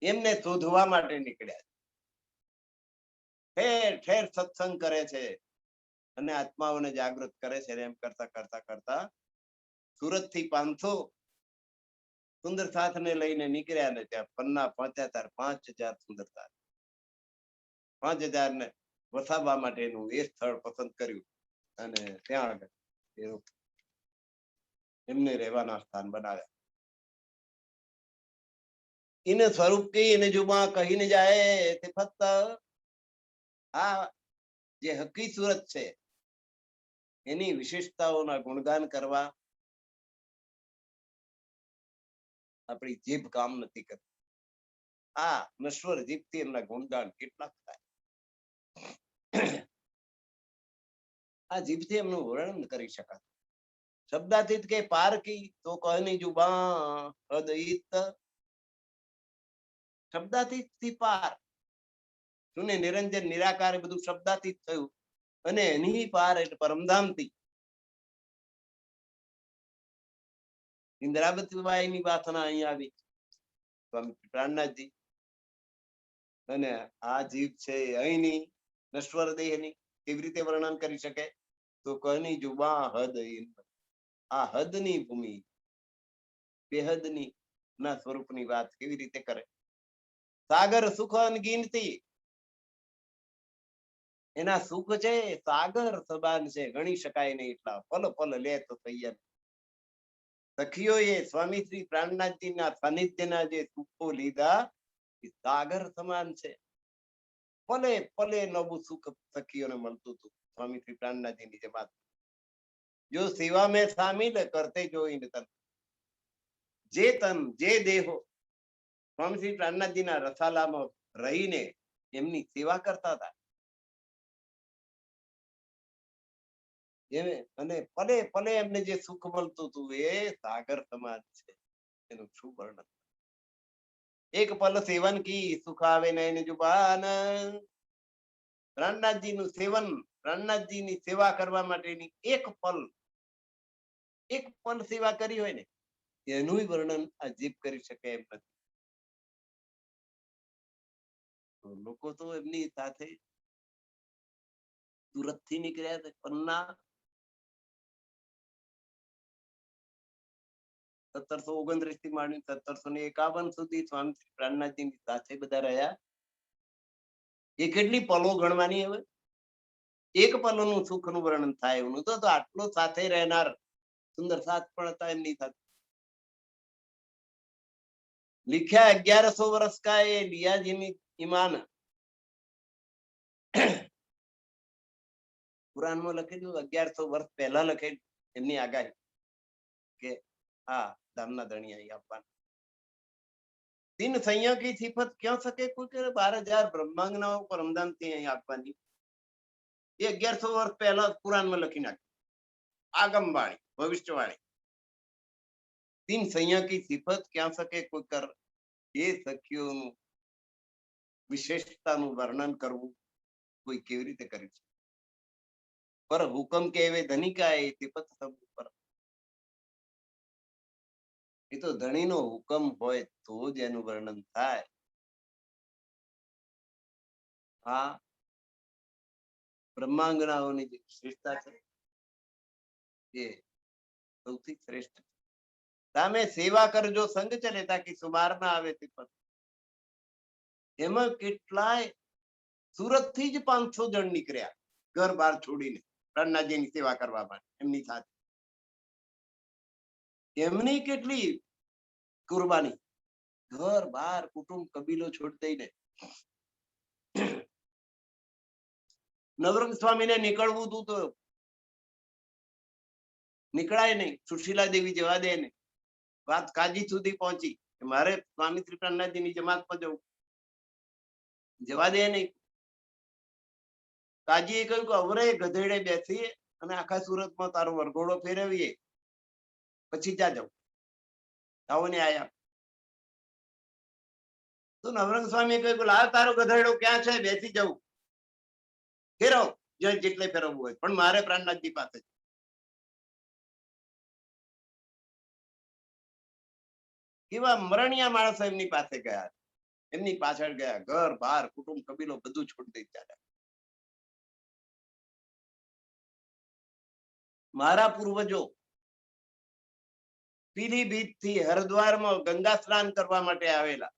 એમને શોધવા માટે નીકળ્યા. ઠેર ઠેર સત્સંગ કરે છે અને આત્માઓને જાગૃત કરે છે. એમ કરતા કરતા કરતા સુરત થી 500 સુંદર સાથને લઈને નીકળ્યા ને ત્યાં પન્ના પહોંચ્યા ત્યારે 5000 સુંદર સાથ. 5000 ને વસાવવા માટેનું એ સ્થળ પસંદ કર્યું અને ત્યાં આગળ એમને રહેવાના સ્થાન બનાવ્યા. એને સ્વરૂપ કહી એને જુમા કહીને જાય તે ફક્ત આ જે હકી સુરત છે એની વિશેષતાઓના ગુણગાન કરવા આપણી જીભ કામ નથી કરતી. આ નશ્વર જીભથી એમના ગુણગાન કેટલાક થાય. આ જીભથી એમનું વર્ણન કરી શકાય. શબ્દાતીત કે પાર કી તો કહની જુબા હૃદયિત. શબ્દાતીત થી પાર, શૂન્ય નિરંજન નિરાકાર બધું શબ્દાતીત થયું અને એની પાર એટલે પરમધામથી. ઇન્દ્રાવતીબાઈ ની વાસના અહીં આવી સ્વામી પ્રાણનાથજી. અને આ જીભ છે અહીંની નશ્વર દેહની કેવી રીતે વર્ણન કરી શકે? તો કહની જુબા હદ, આ હદની ભૂમિ બેહદની ના સ્વરૂપની વાત કેવી રીતે કરે? સાગર સુખ અનગિનતી, એના સુખ છે સાગર સબાન છે, ગણી શકાય નહીં એટલા. પલ પલ લે તો તૈયાર. સખીઓએ સ્વામી શ્રી પ્રાણનાથજીના સાનિધ્યના જે સુખો લીધા એ સાગર સમાન છે. પલે પલે નવું સુખ સખીઓને મળતું હતું સ્વામી શ્રી પ્રાણનાથજીની જમાત. જો સેવા મેં શામિલ કરતે જોઈને તન, જે તન જે દેહો સ્વામી શ્રી પ્રાણનાથજીના રસાલામાં રહીને એમની સેવા કરતા હતા અને પલે પલે એમને જે સુખ મળતું હતું એ સાગર સમાન છે. એનું શું વર્ણન! એક પલ સેવન કી સુખ આવે ને એને જુબાન. પ્રાણનાથજી નું સેવન, પ્રાણનાથજીની સેવા કરવા માટેની એક પલ સેવા કરી હોય ને એનું વર્ણન આ જીભ કરી શકે એમ નથી. લોકો તો એમની સાથે સુરત થી નીકળ્યા પન્ના 1729 થી માંડી 1751 સુધી સ્વામી શ્રી પ્રાણનાથજીની સાથે બધા રહ્યા. એ કેટલી પલો ગણવાની? હવે એક પલોનું સુખનું વર્ણન થાય એવું તો આટલો સાથે રહેનાર સુંદર સાથ પણ હતા એમની સાથે. लिखा 1100 वर्ष का ये लिया जिनी ईमान. પુરાણમાં લખેલું 1100 વર્ષ પહેલા લખેલું એમની આગાહી કે આ ધામના ધણી અહીં આપવાના. तीन संयोग की सिफत क्यों सके कोई करे 12000 બ્રહ્માંગનાઓ પરમધામથી અહીં આપવાની. એ 1100 વર્ષ પહેલા પુરાણમાં લખી નાખ્યું. આગમવાણી, ભવિષ્યવાણી. तीन संयोग की सिफत क्या सके कोई कर. એ સખીઓનું વિશેષતાનું વર્ણન કરવું કોઈ કેવી રીતે કરી શકે? પર હુકમ કે એવે ધનિકા એ સિફત સબ ઉપર. એ તો ધણીનો હુકમ હોય તો જ એનું વર્ણન થાય. આ બ્રહ્માંગનાઓની જે વિશેષતા છે એ સૌથી શ્રેષ્ઠ. સામે સેવા કરજો સંગ ચલે તાકી સુમાર ના આવે સિફત. એમાં કેટલાય સુરત થી જ 500 જણ નીકળ્યા ઘર બાર છોડીને પ્રાણનાથજીની સેવા કરવા માટે એમની સાથે. એમની કેટલી કુરબાની! ઘર બાર કુટુંબ કબીલો છોડ દઈને. નવરંગ સ્વામીને નીકળવું હતું તો નીકળાય નહીં. સુશીલા દેવી જવા દે ને વાત કાજી સુધી પહોંચી કે મારે સ્વામી શ્રી પ્રાણનાથજીની જમાતમાં જવું, જવા દે નહીં. કાજીએ કહ્યું કે અવરે ગધેડે બેસીએ અને આખા સુરતમાં તારો વરઘોડો ફેરવીએ, પછી જા જાવ, આવો ને આયા. તો નવરંગ સ્વામીએ કહ્યું કે લાવ તારો ગધેડો ક્યાં છે, બેસી જવું, ફેરવ જેટલે ફેરવવું હોય, પણ મારે પ્રાણનાથજી પાસે. કેવા મરણિયા માણસો એમની પાસે ગયા, એમની પાછળ ગયા, ઘર બાર કુટુંબ કબીલો બધું છોડી દઈ ચાલ્યા. મારા પૂર્વજો પીલીભીત થી હરિદ્વારમાં ગંગા સ્નાન કરવા માટે આવેલા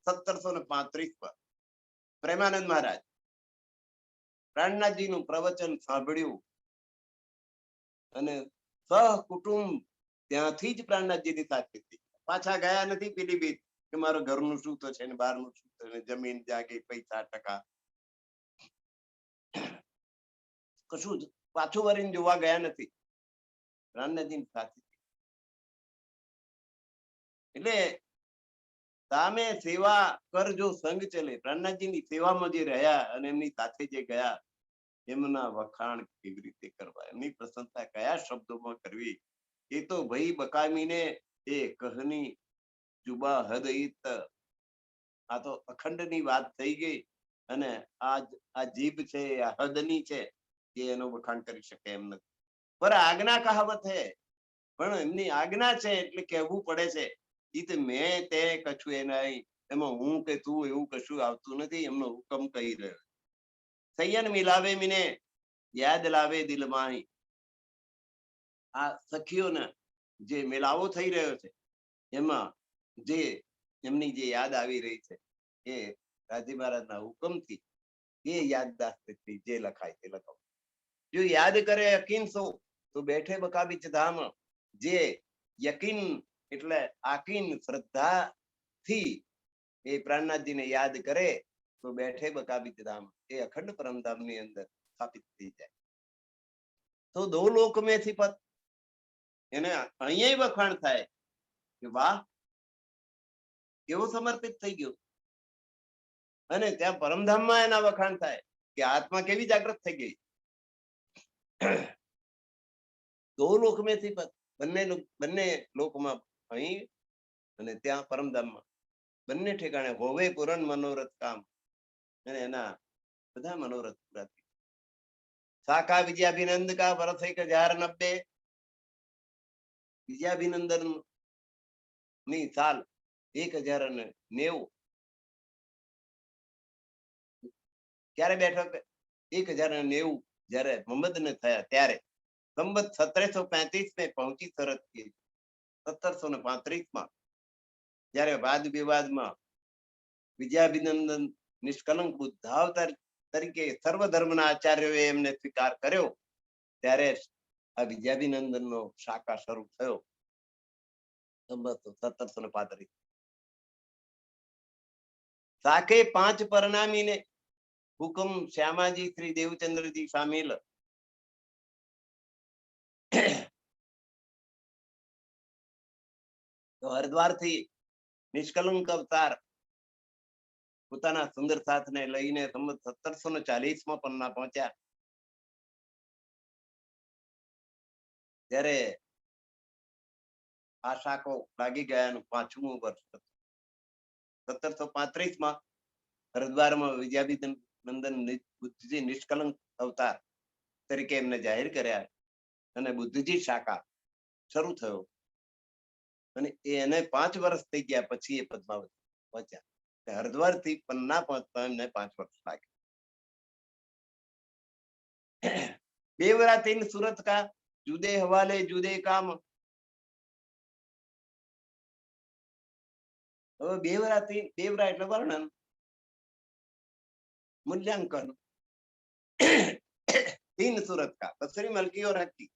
1735 પ્રેમાનંદ મહારાજ પ્રાણનાથજી નું પ્રવચન સાંભળ્યું અને સહકુટુંબ ત્યાંથી જ પ્રાણનાથજી ની સાથે પાછા ગયા નથી પીલીભીત કે મારું ઘરનું શું તો છે ને બહારનું શું તો, જમીન જાગે પૈસા ટકા કશું જ પાછું વળીને જોવા ગયા નથી, પ્રાણનાથજી સાથે. એટલે સામે સેવા કર જો સંગ ચલે, પ્રાણનાથજીની સેવામાં જે રહ્યા અને એમની સાથે જે ગયા, એમના વખાણ કેવી રીતે કરવા, એમની પ્રશંસા કયા શબ્દોમાં કરવી, એ તો ભાઈ બકામીને એ કહની જુબા હદ ઈત, આ તો અખંડની વાત થઈ ગઈ. અને આ જીભ છે, આ હદની છે, એ એનો વખાણ કરી શકે એમ નથી. પર આજ્ઞા કહાવત હે, પણ એમની આજ્ઞા છે એટલે કહેવું પડે છે. ઈ તો મેં તે કશું એના એમાં હું કે તું એવું કશું આવતું નથી, એમનો હુકમ કહી રહ્યો. સૈયન મિલાવે મિને યાદ લાવે દિલમાં. આ સખીઓના જે મેળાવો થઈ રહ્યો છે એમાં જે એમની જે યાદ આવી રહી છે એ રાજી મહારાજના હુકમથી એ યાદદાસ્તથી જે લખાય તે લખાવ. જો યાદ કરે યકીન સો તો બેઠે બકાબીચ ધામ. જે યકીન એટલે આકીન શ્રદ્ધા થી એ પ્રાણનાથજીને યાદ કરે તો બેઠે બકાબીચ ધામ, એ અખંડ પરમધામ ની અંદર સ્થાપિત થઈ જાય. તો દો લોક મેં સિફત, એને અહીંયા વખાણ થાય કે વાહ કેવો સમર્પિત થઈ ગયો, અને ત્યાં પરમધામમાં એના વખાણ થાય કે આત્મા કેવી જાગૃત થઈ ગઈ. દો લોક મેં સિફત, બંને લોકમાં, અહીં અને ત્યાં પરમધામમાં, બંને ઠેકાણે હોવે પૂરણ મનોરથ કામ, અને એના બધા મનોરથ પૂરા થઈ. શાખા વિજયાભિનંદ કા વર્ષ 1090, વિજયાભિનંદન ની સાલ 1090. ક્યારે બેઠો? 1090 જયારે મોહમ્મદ ને થયા ત્યારે સંવત 1735 में પહોંચી શરત की 1735 જયારે વાદ વિવાદમાં વિજયાભિનંદન નિષ્કલંક બુદ્ધાવતાર તરીકે સર્વ ધર્મના આચાર્યોએ એમને સ્વીકાર કર્યો, ત્યારે આ વિજયાભિનંદન નો શાખા શરૂ થયો 1735. શાખે 5 પરનામીને હુકમ શ્યામાજી શ્રી દેવચંદ્રજી શામિલ. તો હરિદ્વાર થી નિષ્કલંક અવતાર પોતાના સુંદર સાથને લઈને 1740 પન્ના પહોંચ્યા. ત્યારે આ શાખો લાગી ગયાનું 5મું વર્ષ હતું. 1735 હરિદ્વારમાં વિજયાભિનંદન બુદ્ધજી નિષ્કલંક અવતાર તરીકે એમને જાહેર કર્યા અને બુદ્ધજી શાખા શરૂ થયો. અને એને 5 વર્ષ થઈ ગયા પછી એ પદ્માવતી પહોંચ્યા. હરિદ્વાર થી પન્ના પહોંચતા એમને 5 વર્ષ લાગ્યા. બેવરા 3 सूरत का जुदे हवाले जुदे काम. હવે બેવરા એટલે વર્ણન, મૂલ્યાંકન. 3 सूरत का बसरी मलकी और हक्की,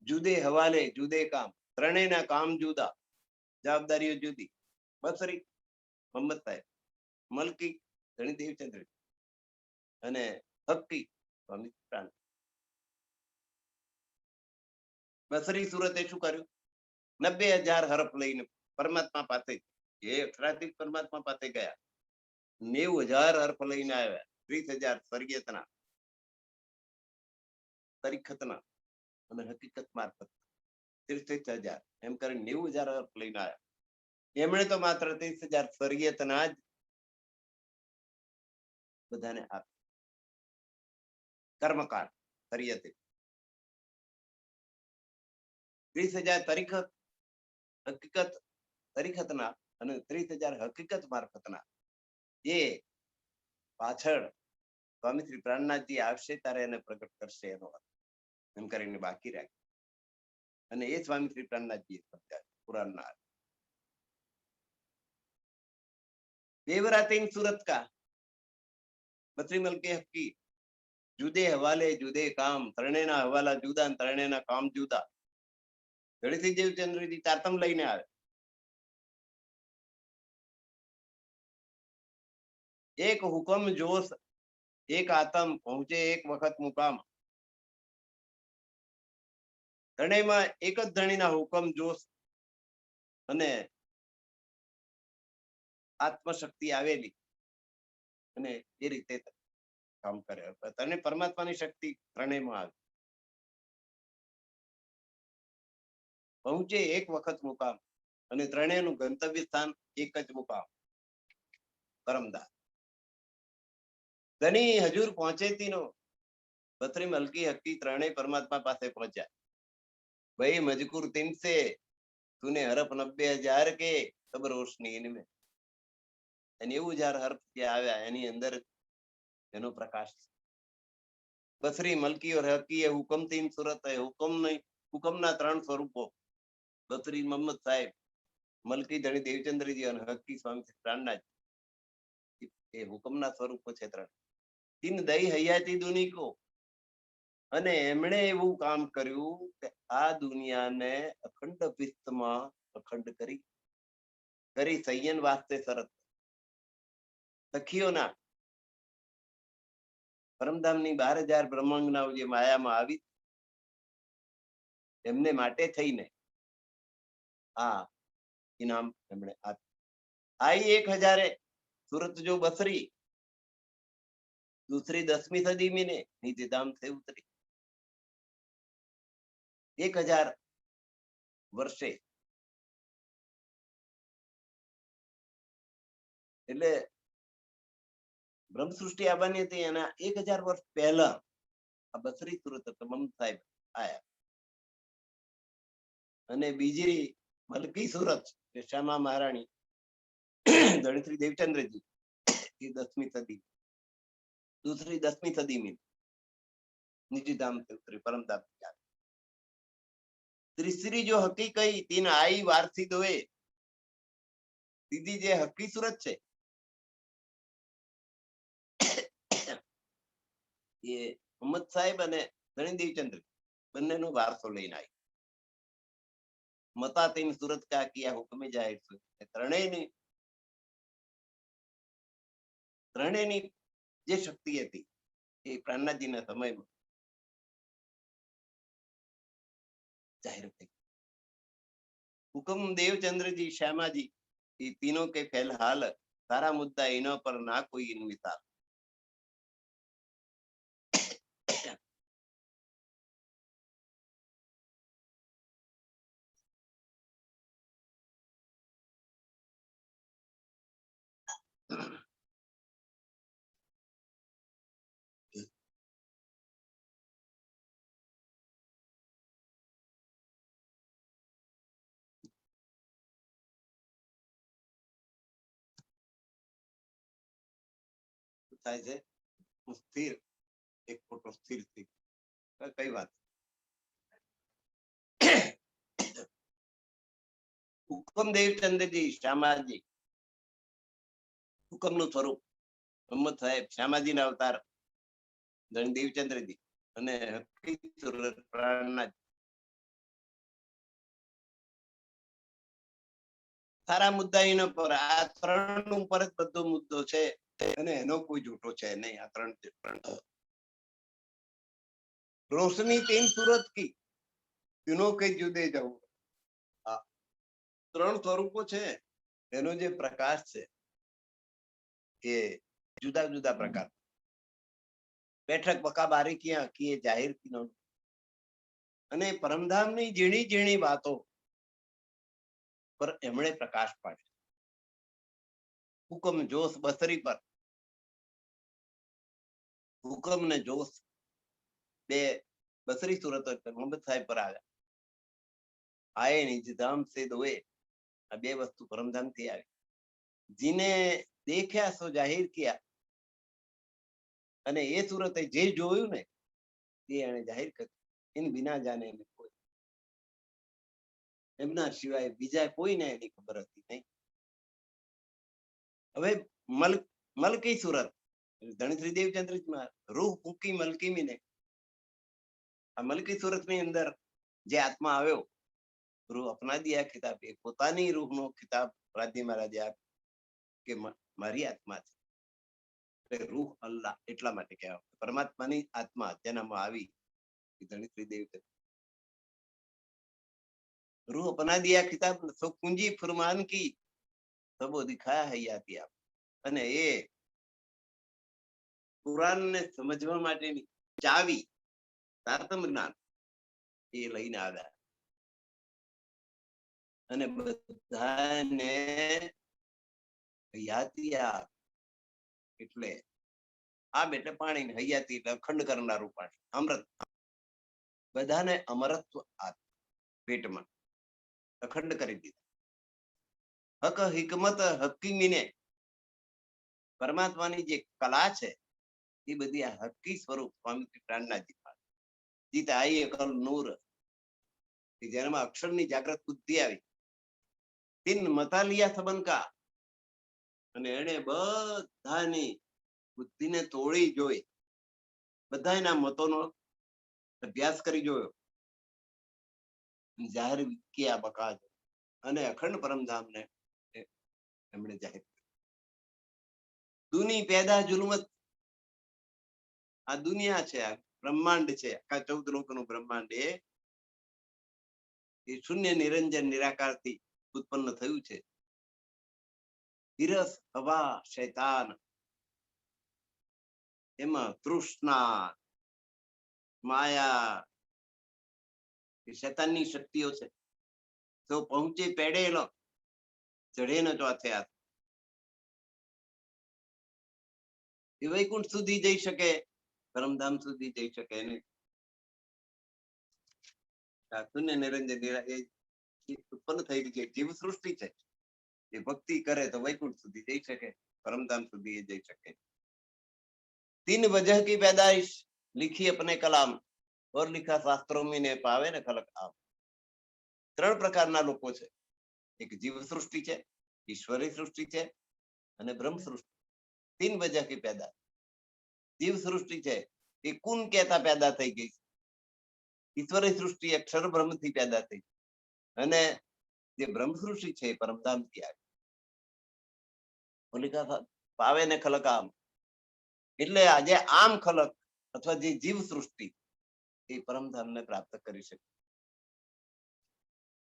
जुदे हवाले जुदे काम, ત્રણેયના કામ જુદા, જવાબદારીઓ જુદી. બસરી મોહમ્મદ સાહેબ, મલકી ધણી દેવચંદ્ર અને હક્કી સ્વામી પ્રાણ. બસરી સુરતે શું કર્યું? 90,000 હરફ લઈને પરમાત્મા પાસે, એ અક્ષરાથી પરમાત્મા પાસે ગયા 90,000 અર્પ લઈને આવ્યા, 30,000 સ્વર્ગીયતના, તરીખતના અને હકીકત મારફત 63,000 એમ કરી 90,000 અર્પ લઈને આવ્યા. એમણે તો માત્ર 30,000 સ્વર્ગીયતના જ બધાને આપ્યા. કર્મકાંડ શરીયતે 30,000 તરીખત, હકીકત તરીખતના અને 30,000 હકીકત મારફતના. એ પાછળ સ્વામી શ્રી પ્રાણનાથજી આવશે ત્યારે એને પ્રગટ કરશે એનો અર્થ એમ કરીને બાકી રાખે. અને એ સ્વામી શ્રી પ્રાણનાથજી પુરાણના देवरातीन सूरत का बत्री मल के हकी जुदे हवाले जुदे काम तरणे ना हवाला जुदा तरणे ना काम जुदा. गणित देवचंद्रजी तारतम लઈને આવે. एक हुक्म जोश एक आत्म पहुंचे एक वक्त मुकाम. ત્રણેયમાં એક જ ધણીના હુકમ જોશ અને આત્મશક્તિ આવેલી અને એ રીતે કામ કરે. તને પરમાત્માની શક્તિ ત્રણેયમાં આવે. પહોંચે એક વખત મુકામ અને ત્રણેયનું ગંતવ્ય સ્થાન એક જ મુકામ પરમદાસ. ધની હજુર પહોંચે તીનો બત્રી મલકી હકી ત્રણેય પરમાત્મા પાસે પહોંચ્યા. ભાઈ મજકૂર તિનસે તુને હરફ 90,000 કે સબ રોશની ઇનમે. 90,000 હર્ફ જે આવ્યા એની અંદર એનો પ્રકાશ. બસરી મલકી ઓર હકી એ હુકમ તીન સુરત હે. હુકમ નહીં, હુકમના 3 સ્વરૂપો. બસરી મોહમ્મદ સાહેબ, મલકી ધણી દેવચંદ્રજી અને હકી સ્વામી પ્રાણનાથ. એ હુકમના સ્વરૂપો છે 3. તીન દઈ હયાતી દુની કો. અને એમણે એવું કામ કર્યું કે આ દુનિયાને અખંડ પિસ્તમાં અખંડ કરી સંયન વાસ્તે શરત. સખીઓના પરમધામની 12,000 બ્રહ્માંગનાઓ જે માયામાં આવી એમને માટે થઈને આ ઇનામ એમણે આપ્યું. આઈ 1,000 सूरत जो बसरी दूसरी 10वीं सदी में ने नीचे दाम से उतरी. 1,000 વર્ષે એટલે બ્રહ્મ સૃષ્ટિ આવવાની હતી એના 1,000 વર્ષ પહેલા આ બસરી સુરત તમામ સાહેબ આયા. અને બીજી મલકી સુરત શ્યામા મહારાણી ધણશ્રી देवचंद्र जी 10वीं सदी, दूसरी 10वीं सदी में निजी धाम से उतरी परम धाम की. तीसरी जो हकी कही 3 आई वारसी दोए. सीधी जे हकी सूरत છે એ મોહમ્મદ સાહેબ અને ધણી દેવચંદ્ર બંનેનો વારસો લઈને આવી. મતા તીન સુરત કા કિયા હુકમે જાહેર છે. ત્રણેયની જે શક્તિ હતી એ પ્રાણનાથજીના સમયમાં जाहिर થઈ. हुक्म देवचंद्र जी श्यामा जी ये तीनों के फिलहाल सारा मुद्दा इन्हों पर ना कोई इनविसार. થાય છે સ્થિર એક ફોટો સ્થિર થઈ કઈ વાત. હુકમ દેવચંદ્રજી શ્યામાજી હુકમનું સ્વરૂપ મોહમ્મદ સાહેબ શ્યામાજીના અવતાર ધણી દેવચંદ્રજી અને પ્રાણનાથ. સારા મુદ્દા એના પર આ 3 ઉપર જ બધો મુદ્દો છે અને એનો કોઈ જૂઠો છે નહીં. આ 3 રોશની 3 सूरत की तीनों के जुदे जाओ. આ 3 સ્વરૂપો છે એનો જે પ્રકાશ છે એ જુદા જુદા પ્રકાર બેઠક બકા બારીકિયા કીએ જાહેર કી અને પરમધામની ઝીણી ઝીણી વાતો પર એમણે પ્રકાશ પાડ્યો. હુકમ જોશ બસરી પર હુકમ ને જોશ બે બસરી સુરત મોહમ્મદ સાહેબ પર આવ્યા. આયે નિજધામ સે દોએ આ બે વસ્તુ પરમધામ થી આવી. જીને દેખ્યા સો જાહેર કિયા અને એ સુરતે જે જોયું ને એ એને જાહેર કર્યું. એની બિના જાણે એને કોઈ એમના સિવાય બીજા કોઈને એની ખબર હતી નહીં. હવે મલકી સુરત ધણી દેવચંદ્રમાં રૂહ ફૂંકી મલકી મીને આ મલકી સુરત ની અંદર જે આત્મા આવ્યો રૂહ અપના દિયા ખિતાબ એ પોતાની રૂહ નો ખિતાબ રાજ્ય મહારાજે આપ્યો કે મારી આત્મા છે. રૂહ અલ્લાહ એટલા માટે કહેવાય પરમાત્માની આત્મા જેનામાં આવી ધણી દેવ रूह अपना दिया खिताब सो कुंजी फरमान की सबो दिखाया है याती आप અને એ કુરાનને સમજવા માટેની ચાવી તારતમ જ્ઞાન એ લઈને આવ્યા અને બધાને હયાતિયા એટલે આ બેટે પાણી હયાતી એટલે અખંડ કરનારું પાણી અમૃત બધાને અમરત્વ આપ પેટમાં અખંડ કરી દીધા. હક હિકમત હકીમીને પરમાત્માની જે કલા છે એ બધી આ હકી સ્વરૂપ સ્વામી પ્રાણનાજી જીત આઈ અકલ નૂર જેનામાં અક્ષરની જાગૃત બુદ્ધિ આવી. તીન મતાલિયા સબનકા અને એને બધાની બુદ્ધિને તોડી જોઈ બધા એના મતોનો અભ્યાસ કરી જોયો જાહેર કિયા બકાજ અને અખંડ પરમધામને એમણે જાહેર કર્યું. દુની પેદા જુલમત આ દુનિયા છે આ બ્રહ્માંડ છે આખા 14 લોકનું બ્રહ્માંડ એ શૂન્ય નિરંજન નિરાકારથી ઉત્પન્ન થયું છે. વિરસ હવા શૈતાન એમાં તૃષ્ણા માયા શૈતાનની શક્તિઓ છે. તો પહોંચે પેડેલો ચઢે ન ચોથે હાથ એ વૈકુંઠ સુધી જઈ શકે પરમધામ સુધી જઈ શકે નહીં. શૂન્ય નિરંજન ઉત્પન્ન થયેલી જે જીવ સૃષ્ટિ છે એ ભક્તિ કરે તો વૈકુંઠ સુધી જઈ શકે પરમધામ સુધી જઈ શકે. तीन वजह की पैदाइश लिखी अपने कलाम और लिखा शास्त्रों में ने पावे ने खलक आम. ત્રણ પ્રકારના લોકો છે. એક જીવ સૃષ્ટિ છે, ઈશ્વરી સૃષ્ટિ છે અને બ્રહ્મ સૃષ્ટિ. तीन वजह की पैदा. જીવ સૃષ્ટિ છે એ કુન કહેતા પેદા થઈ ગઈ. ઈશ્વરી સૃષ્ટિ અક્ષર બ્રહ્મ થી પેદા થઈ અને જે બ્રહ્મ સૃષ્ટિ છે એ પરમધામ થી આવી. ઓલિકા પાવે ને ખલક આમ એટલે આજે આમ ખલક અથવા જે જીવ સૃષ્ટિ એ પરમધામને પ્રાપ્ત કરી શકે.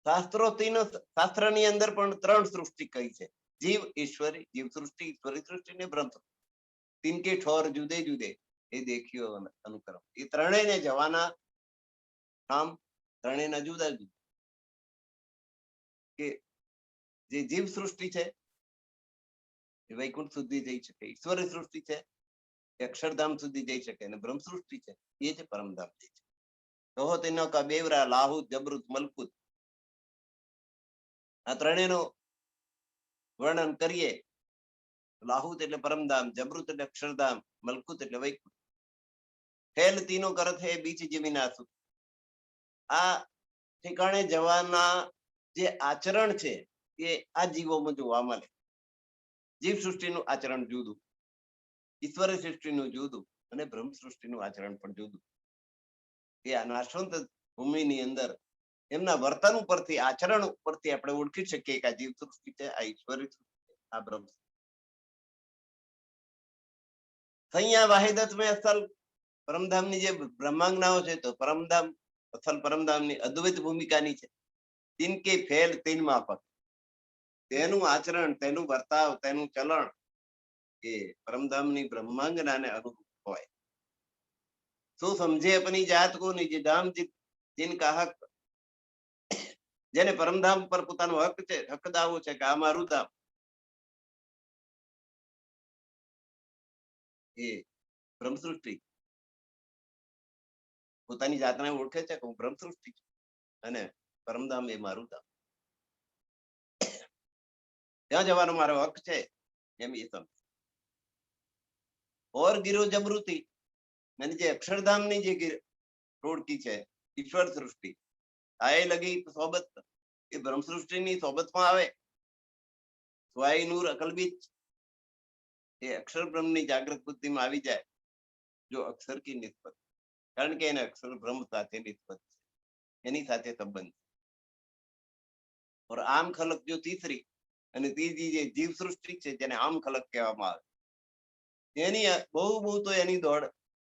શાસ્ત્રની અંદર પણ ત્રણ સૃષ્ટિ કહી છે. જીવ ઈશ્વરી જીવ સૃષ્ટિ ઈશ્વરી સૃષ્ટિ ને બ્રહ્મ સૃષ્ટિ. તીન કે ઠોર જુદે જુદે એ દેખ્યો અનુક્રમ. એ ત્રણેયને જવાના કામ ત્રણેયના જુદા જુદા. કે જે જીવ સૃષ્ટિ છે એ વૈકુંઠ સુધી જઈ શકે. ઈશ્વરી સૃષ્ટિ છે અક્ષરધામ સુધી જઈ શકે અને બ્રહ્મ સૃષ્ટિ છે એ છે પરમધામ જઈ શકે. કહો તેનો કા બેવરા લાહુત જબરુત મલકુત આ ત્રણેયનું વર્ણન કરીએ. લાહુત એટલે પરમધામ, જબરુત એટલે અક્ષરધામ, મલકુત એટલે વૈકુંઠ. ફેલ તીનો કરત હે બીચ જમીન આસુ. આ ઠેકાણે જવાના જે આચરણ છે એ આ જીવોમાં જોવા મળે. જીવ સૃષ્ટિનું આચરણ જુદું, ઈશ્વરી સૃષ્ટિનું જુદું અને બ્રહ્મ સૃષ્ટિનું આચરણ પણ જુદું. એ આ નાશવંત ભૂમિની અંદર એમના વર્તન ઉપરથી આચરણ ઉપરથી આપણે ઓળખી શકીએ કે આ જીવ સૃષ્ટિ છે, આ ઈશ્વરી સૃષ્ટિ, આ બ્રહ્મ. અહીંયા વાહિદત મેં અસલ પરમધામની જે બ્રહ્માંગનાઓ છે તો પરમધામ અસલ પરમધામની અદ્વૈત ભૂમિકાની છે. તીન કે ફેલ તીન માફક. તેનું આચરણ, તેનું વર્તાવ, તેનું ચલણ એ પરમધામની બ્રહ્માંગનાને અનુરૂપ હોય. શું સમજે अपनी जात को निज धाम जिनका हक, જેને પરમધામ પર પોતાનો હક છે, હક દાવો છે કે આ મારું ધામ, એ બ્રહ્મ સૃષ્ટિ પોતાની જાતને ઓળખે છે કે હું બ્રહ્મ સૃષ્ટિ છું અને પરમધામ એ મારું ધામ, ત્યાં જવાનો મારો હક છે એમ એ સમજ. ઓર ગીરો જબરૂતી, અને જે અક્ષરધામની જે રોડકી છે ઈશ્વર સૃષ્ટિ, આ એ લગી સોબત એ બ્રહ્મ સૃષ્ટિની સોબતમાં આવે. સ્વાય નૂર અકલબીજ એ અક્ષર બ્રહ્મની જાગૃત બુદ્ધિમાં આવી જાય જો અક્ષર કી નિસ્બત, કારણ કે એને અક્ષર બ્રહ્મ સાથે નિસ્બત છે, એની સાથે સંબંધ. और આમ ખલક જો તીસરી, અને ત્રીજી જે જીવ સૃષ્ટિ છે જેને આમ ખલક કહેવામાં આવે, એની બહુ બહુ તો એની દોડ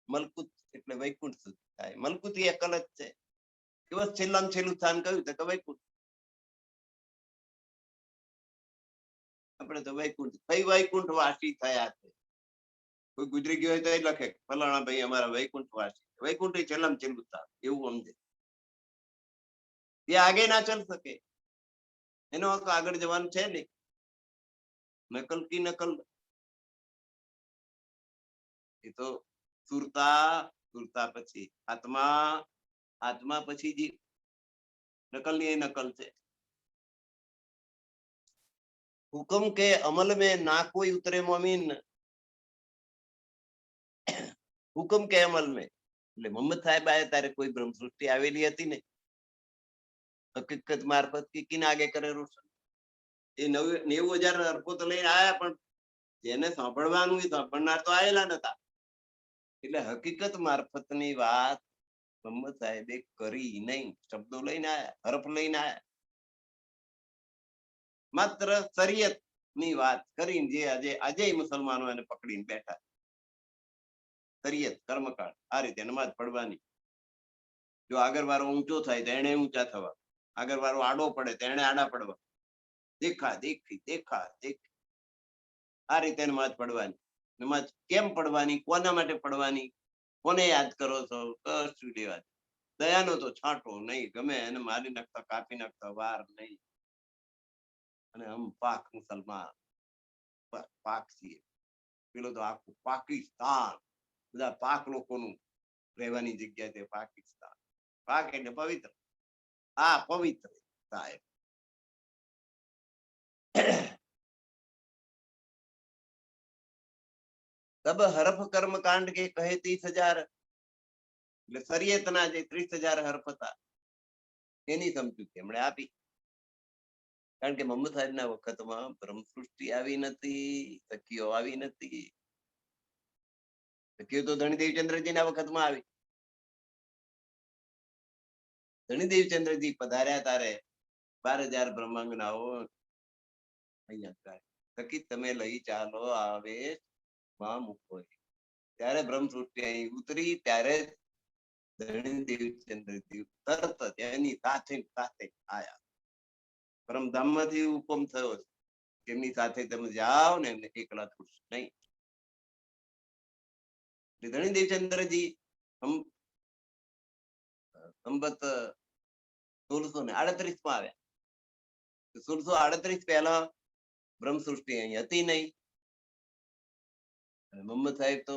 મલકુત એટલે વૈકુંઠ સુધી થાય. મલકુત એ અકલ જ છે. બસ છેલ્લામાં છેલ્લું સ્થાન કહ્યું તો વૈકુંઠ. આપણે તો વૈકુંઠ કઈ વૈકુંઠ વાસી થયા છે. કોઈ ગુજરી ગયો હોય તો એ લખે ફલાણા ભાઈ અમારા વૈકુંઠ વાસી. વૈકુંઠ એ છેલ્લામાં છેલ્લું સ્થાન એવું સમજે. એ આગે ના ચલ શકે, એનો હક આગળ જવાનું છે નહીં. નકલ કી નકલ એ તો સુરતા, સુરતા પછી આત્મા, આત્મા પછી જીવ. નકલ ની એ નકલ છે. હુકમ કે અમલ में ना कोई उतरे मोमिन, હુકમ કે અમલ में એટલે મોહમ્મદ સાહેબ આયા ત્યારે કોઈ બ્રહ્મ સૃષ્ટિ આવેલી હતી ને, હકીકત મારફત કે કિન આગે કરે રોશન. એ 90,000 અર્કો તો લઈને આયા, પણ જેને સાંભળવાનું એ સાંભળનાર તો આવેલા નતા. એટલે હકીકત મારફતની વાત મોહમ્મદ સાહેબે કરી નહીં. શબ્દો લઈને આયા, હરફ લઈને આયા, માત્ર શરીયત ની વાત કરીને જે આજે મુસલમાનો એને પકડીને બેઠા. શરીયત, કર્મકાંડ, આ રીતે નમાજ પડવાની. જો આગળ વાળો ઊંચો થાય તો એને ઊંચા થવા, આગળ વાળો આડો પડે તો એને આડા પડવા, દેખા દેખી દેખા દેખી, આ રીતે નમાજ પડવાની. નમાજ કેમ પડવાની, કોના માટે પડવાની, કોને યાદ કરો છો, કશું લેવા. દયાનો તો છાંટો નહીં, ગમે એને મારી નાખતા, કાપી નાખતા વાર નહીં. અને હમ પાક મુસલમાન, પાક છીએ. પેલો તો આખું પાકિસ્તાન, બધા પાક લોકોનું રહેવાની જગ્યા છે પાકિસ્તાન. પાક એટલે પવિત્ર, આ પવિત્ર સાહેબ. તબ હરફ કર્મ કાંડ કે કહે 30,000, એટલે શરીયતના જે 30,000 હરફ હતા એની સમજૂતી એમણે આપી. કારણ કે મોહમ્મદ સાહેબના વખતમાં બ્રહ્મ સૃષ્ટિ આવી નથી, સખીઓ આવી નથી. સખીઓ તો ધણીદેવચંદ્રજીના વખતમાં આવી. ધણીદેવચંદ્રજી પધાર્યા તારે 12,000 બ્રહ્માંગનાઓ અહીંયા સખી તમે લઈ ચાલો આવે માં મૂકો. ત્યારે બ્રહ્મ સૃષ્ટિ અહીં ઉતરી, ત્યારે ધણીદેવચંદ્રજી તરત એની સાથે સાથે આયા. પરમધામમાંથી હુકમ થયો છે એમની સાથે તમે જાઓ ને, એમને એકલા છૂટશો નહીં. ધણીદેવચંદ્રજી સંબત 1638 માં આવ્યા. 1638 પહેલા બ્રહ્મ સૃષ્ટિ અહીં હતી નહીં. મોહમ્મદ સાહેબ તો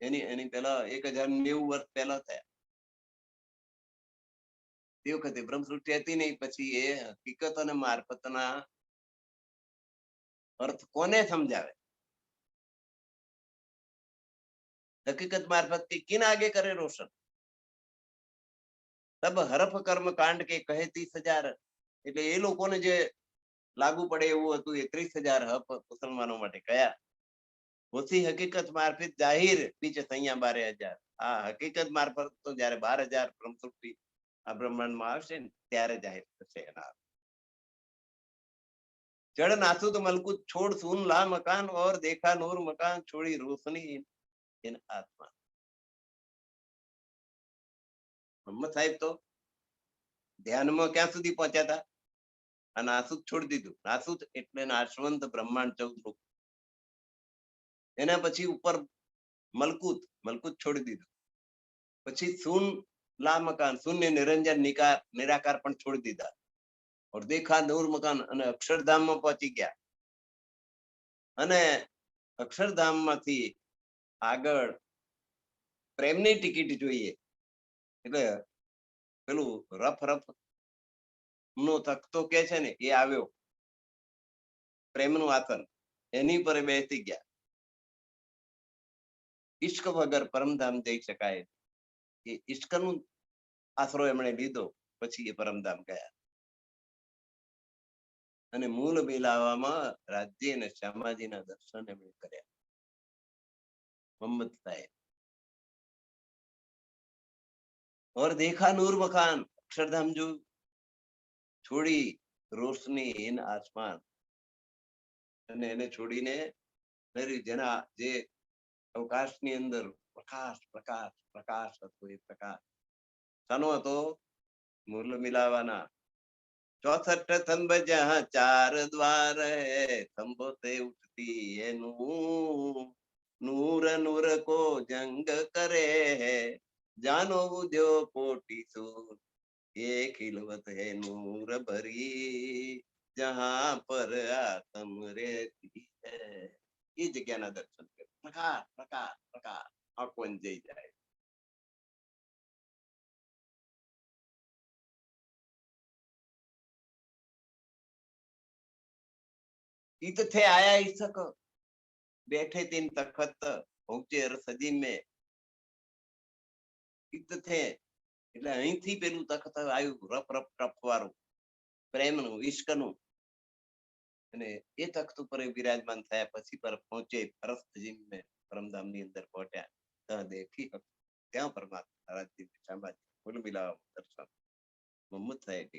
એની પહેલા 1090 વર્ષ પહેલા થયા. તે વખતે બ્રહ્મ સૃષ્ટિ હતી નહીં. પછી એ હકીકત અને મારફતના અર્થ કોને સમજાવે? હકીકત મારફત થી કિન આગે કરે રોશન. તબ હરફ કર્મ કાંડ કે કહે 30,000, એટલે એ લોકોને જે લાગુ પડે એવું હતું એ 30,000 હરફ મુસલમાનો માટે કયા. ઓછી હકીકત મારફત જાહેર પીછે સૈયા 12,000. આ હકીકત મારફત તો જયારે 12,000 બ્રહ્મ સૃષ્ટિ આ બ્રહ્માંડમાં આવશે ને ત્યારે જાહેર થશે એના. જડ નાસુદ મલકુત છોડ સુન લા મકાન, ઓર દેખા નૂર મકાન છોડી રોશની ઇન આત્મા. મોહમ્મદ સાહેબ તો ધ્યાનમાં ક્યાં સુધી પહોંચ્યા હતા? આ નાસુદ છોડી દીધું. નાસુદ એટલે નાશવંત બ્રહ્માંડ 14 રૂપ. એના પછી ઉપર મલકુત મલકુત છોડી દીધું, પછી શૂન લા મકાન શૂન્ય નિરંજન નિરાકાર પણ છોડી દીધા, और देखा नूर मकान અને અક્ષરધામમાં પહોંચી ગયા, અને અક્ષરધામમાંથી આગળ પ્રેમની ટિકિટ જોઈએ એટલે પેલું રફ રફ નો તખતો કે છે ને એ આવ્યો, પ્રેમનું આસન, એની પર બેસી ગયા. ઈશ્ક વગર પરમધામ જઈ શકાય, એ ઈશ્કનું આશરો એમણે લીધો, પછી એ પરમધામ ગયા. અને મૂળ મિલાવામાં રાજ્ય અને શ્યામાજીના દર્શન એમણે કર્યા. મોહમ્મદ સાહેબ और देखा नूर मकान अक्षरधाम जो छोड़ी रोशनी इन आसमान, અને એને છોડીને જેના જે અવકાશની અંદર પ્રકાશ પ્રકાશ પ્રકાશ હતો, એ પ્રકાશ શાનો હતો? મૂળ મિલાવાના 64 થંભ જહાં 4 દ્વાર હૈ, થંભો તે ઉઠતી હે નૂર નૂર કો જંગ કરે હૈ, જાનો બુધ્યો કોટી સૂર, ये खिलवत है नूर भरी जहां पर आत्म रहती है. ये જગ્યાના દર્શન કરે, પ્રકાશ પ્રકાશ પ્રકાશ આંખો જઈ જાય. इत थे आया ईसक बैठे तीन तखत पहुंचे सजी में. इत थे એટલે અહીંથી પેલું તખત આવ્યું, રફ રફ ટફ વાળું, પ્રેમનું ઈશ્કનું, અને એ તખ્ત ઉપર વિરાજમાન થયા પછી પર પહોંચે પરસ્તજીમ મેં, પરમધામની અંદર પહોંચ્યા. ત્યાં દેખી ત્યાં પરમાત્મા રાજજી શાબાજી બોલ મિલાવા દર્શન મોહમ્મદ સાહેબ,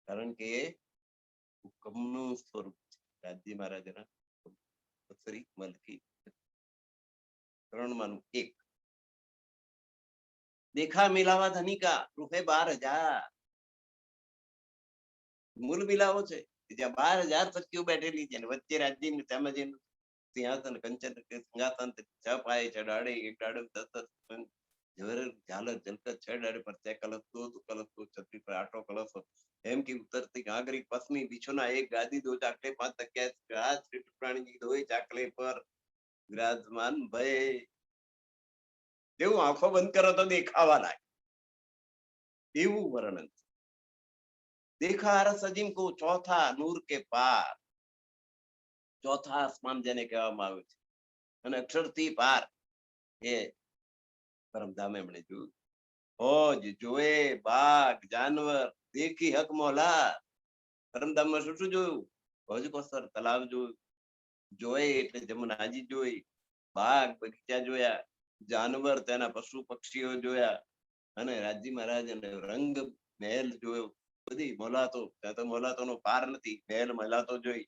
કારણ કે હુકમનું સ્વરૂપ છે રાજજી મહારાજના. મલકી ત્રણમાંનું એક. देखा मिलावा धनी का रुपए 12,000, મૂળ મિલાવો છે જ્યાં 12,000 સખીઓ બેઠેલી છે, વચ્ચે રાજ્ય તેમજ સિંહાસન કંચન સિંહાસન છ પાયે ચડાડે, એક ડાડે ઝવેર ઝાલર જલકત, છ ડાડે પર તે કલશ, દો કલશ, દો છત્રી પર આઠો કલશ, એમ की ઉતરતી ઘાઘરી પસમી बिछोना एक गादी, दो चाकले, 5 तकिया, श्री प्राणी दो चाकले पर विराजमान भय. જેવું આંખો બંધ કરો તો દેખાવા લાગે એવું વર્ણન. देखा रस अजीम को चौथा नूर के पार, ચોથા આસમાન જેને કહેવામાં આવે છે, અને અક્ષરથી પાર એ પરમધામ એમણે જોયું. હોજ જોએ બાગ જાનવર દેખી હક મોલા. પરમધામમાં શું શું જોયું? હોજ કોસર તલાવ જોયું, જોયે એટલે જમુનાજી જોઈ, બાગ બગીચા જોયા, જાનવર તેના પશુ પક્ષીઓ જોયા, અને રાજજી મહારાજ રંગ મહેલ જોયો. બધી મોલાતો, ત્યાં તો મોલાતો નો પાર નથી, મહેલ મહેલાતો જોઈ.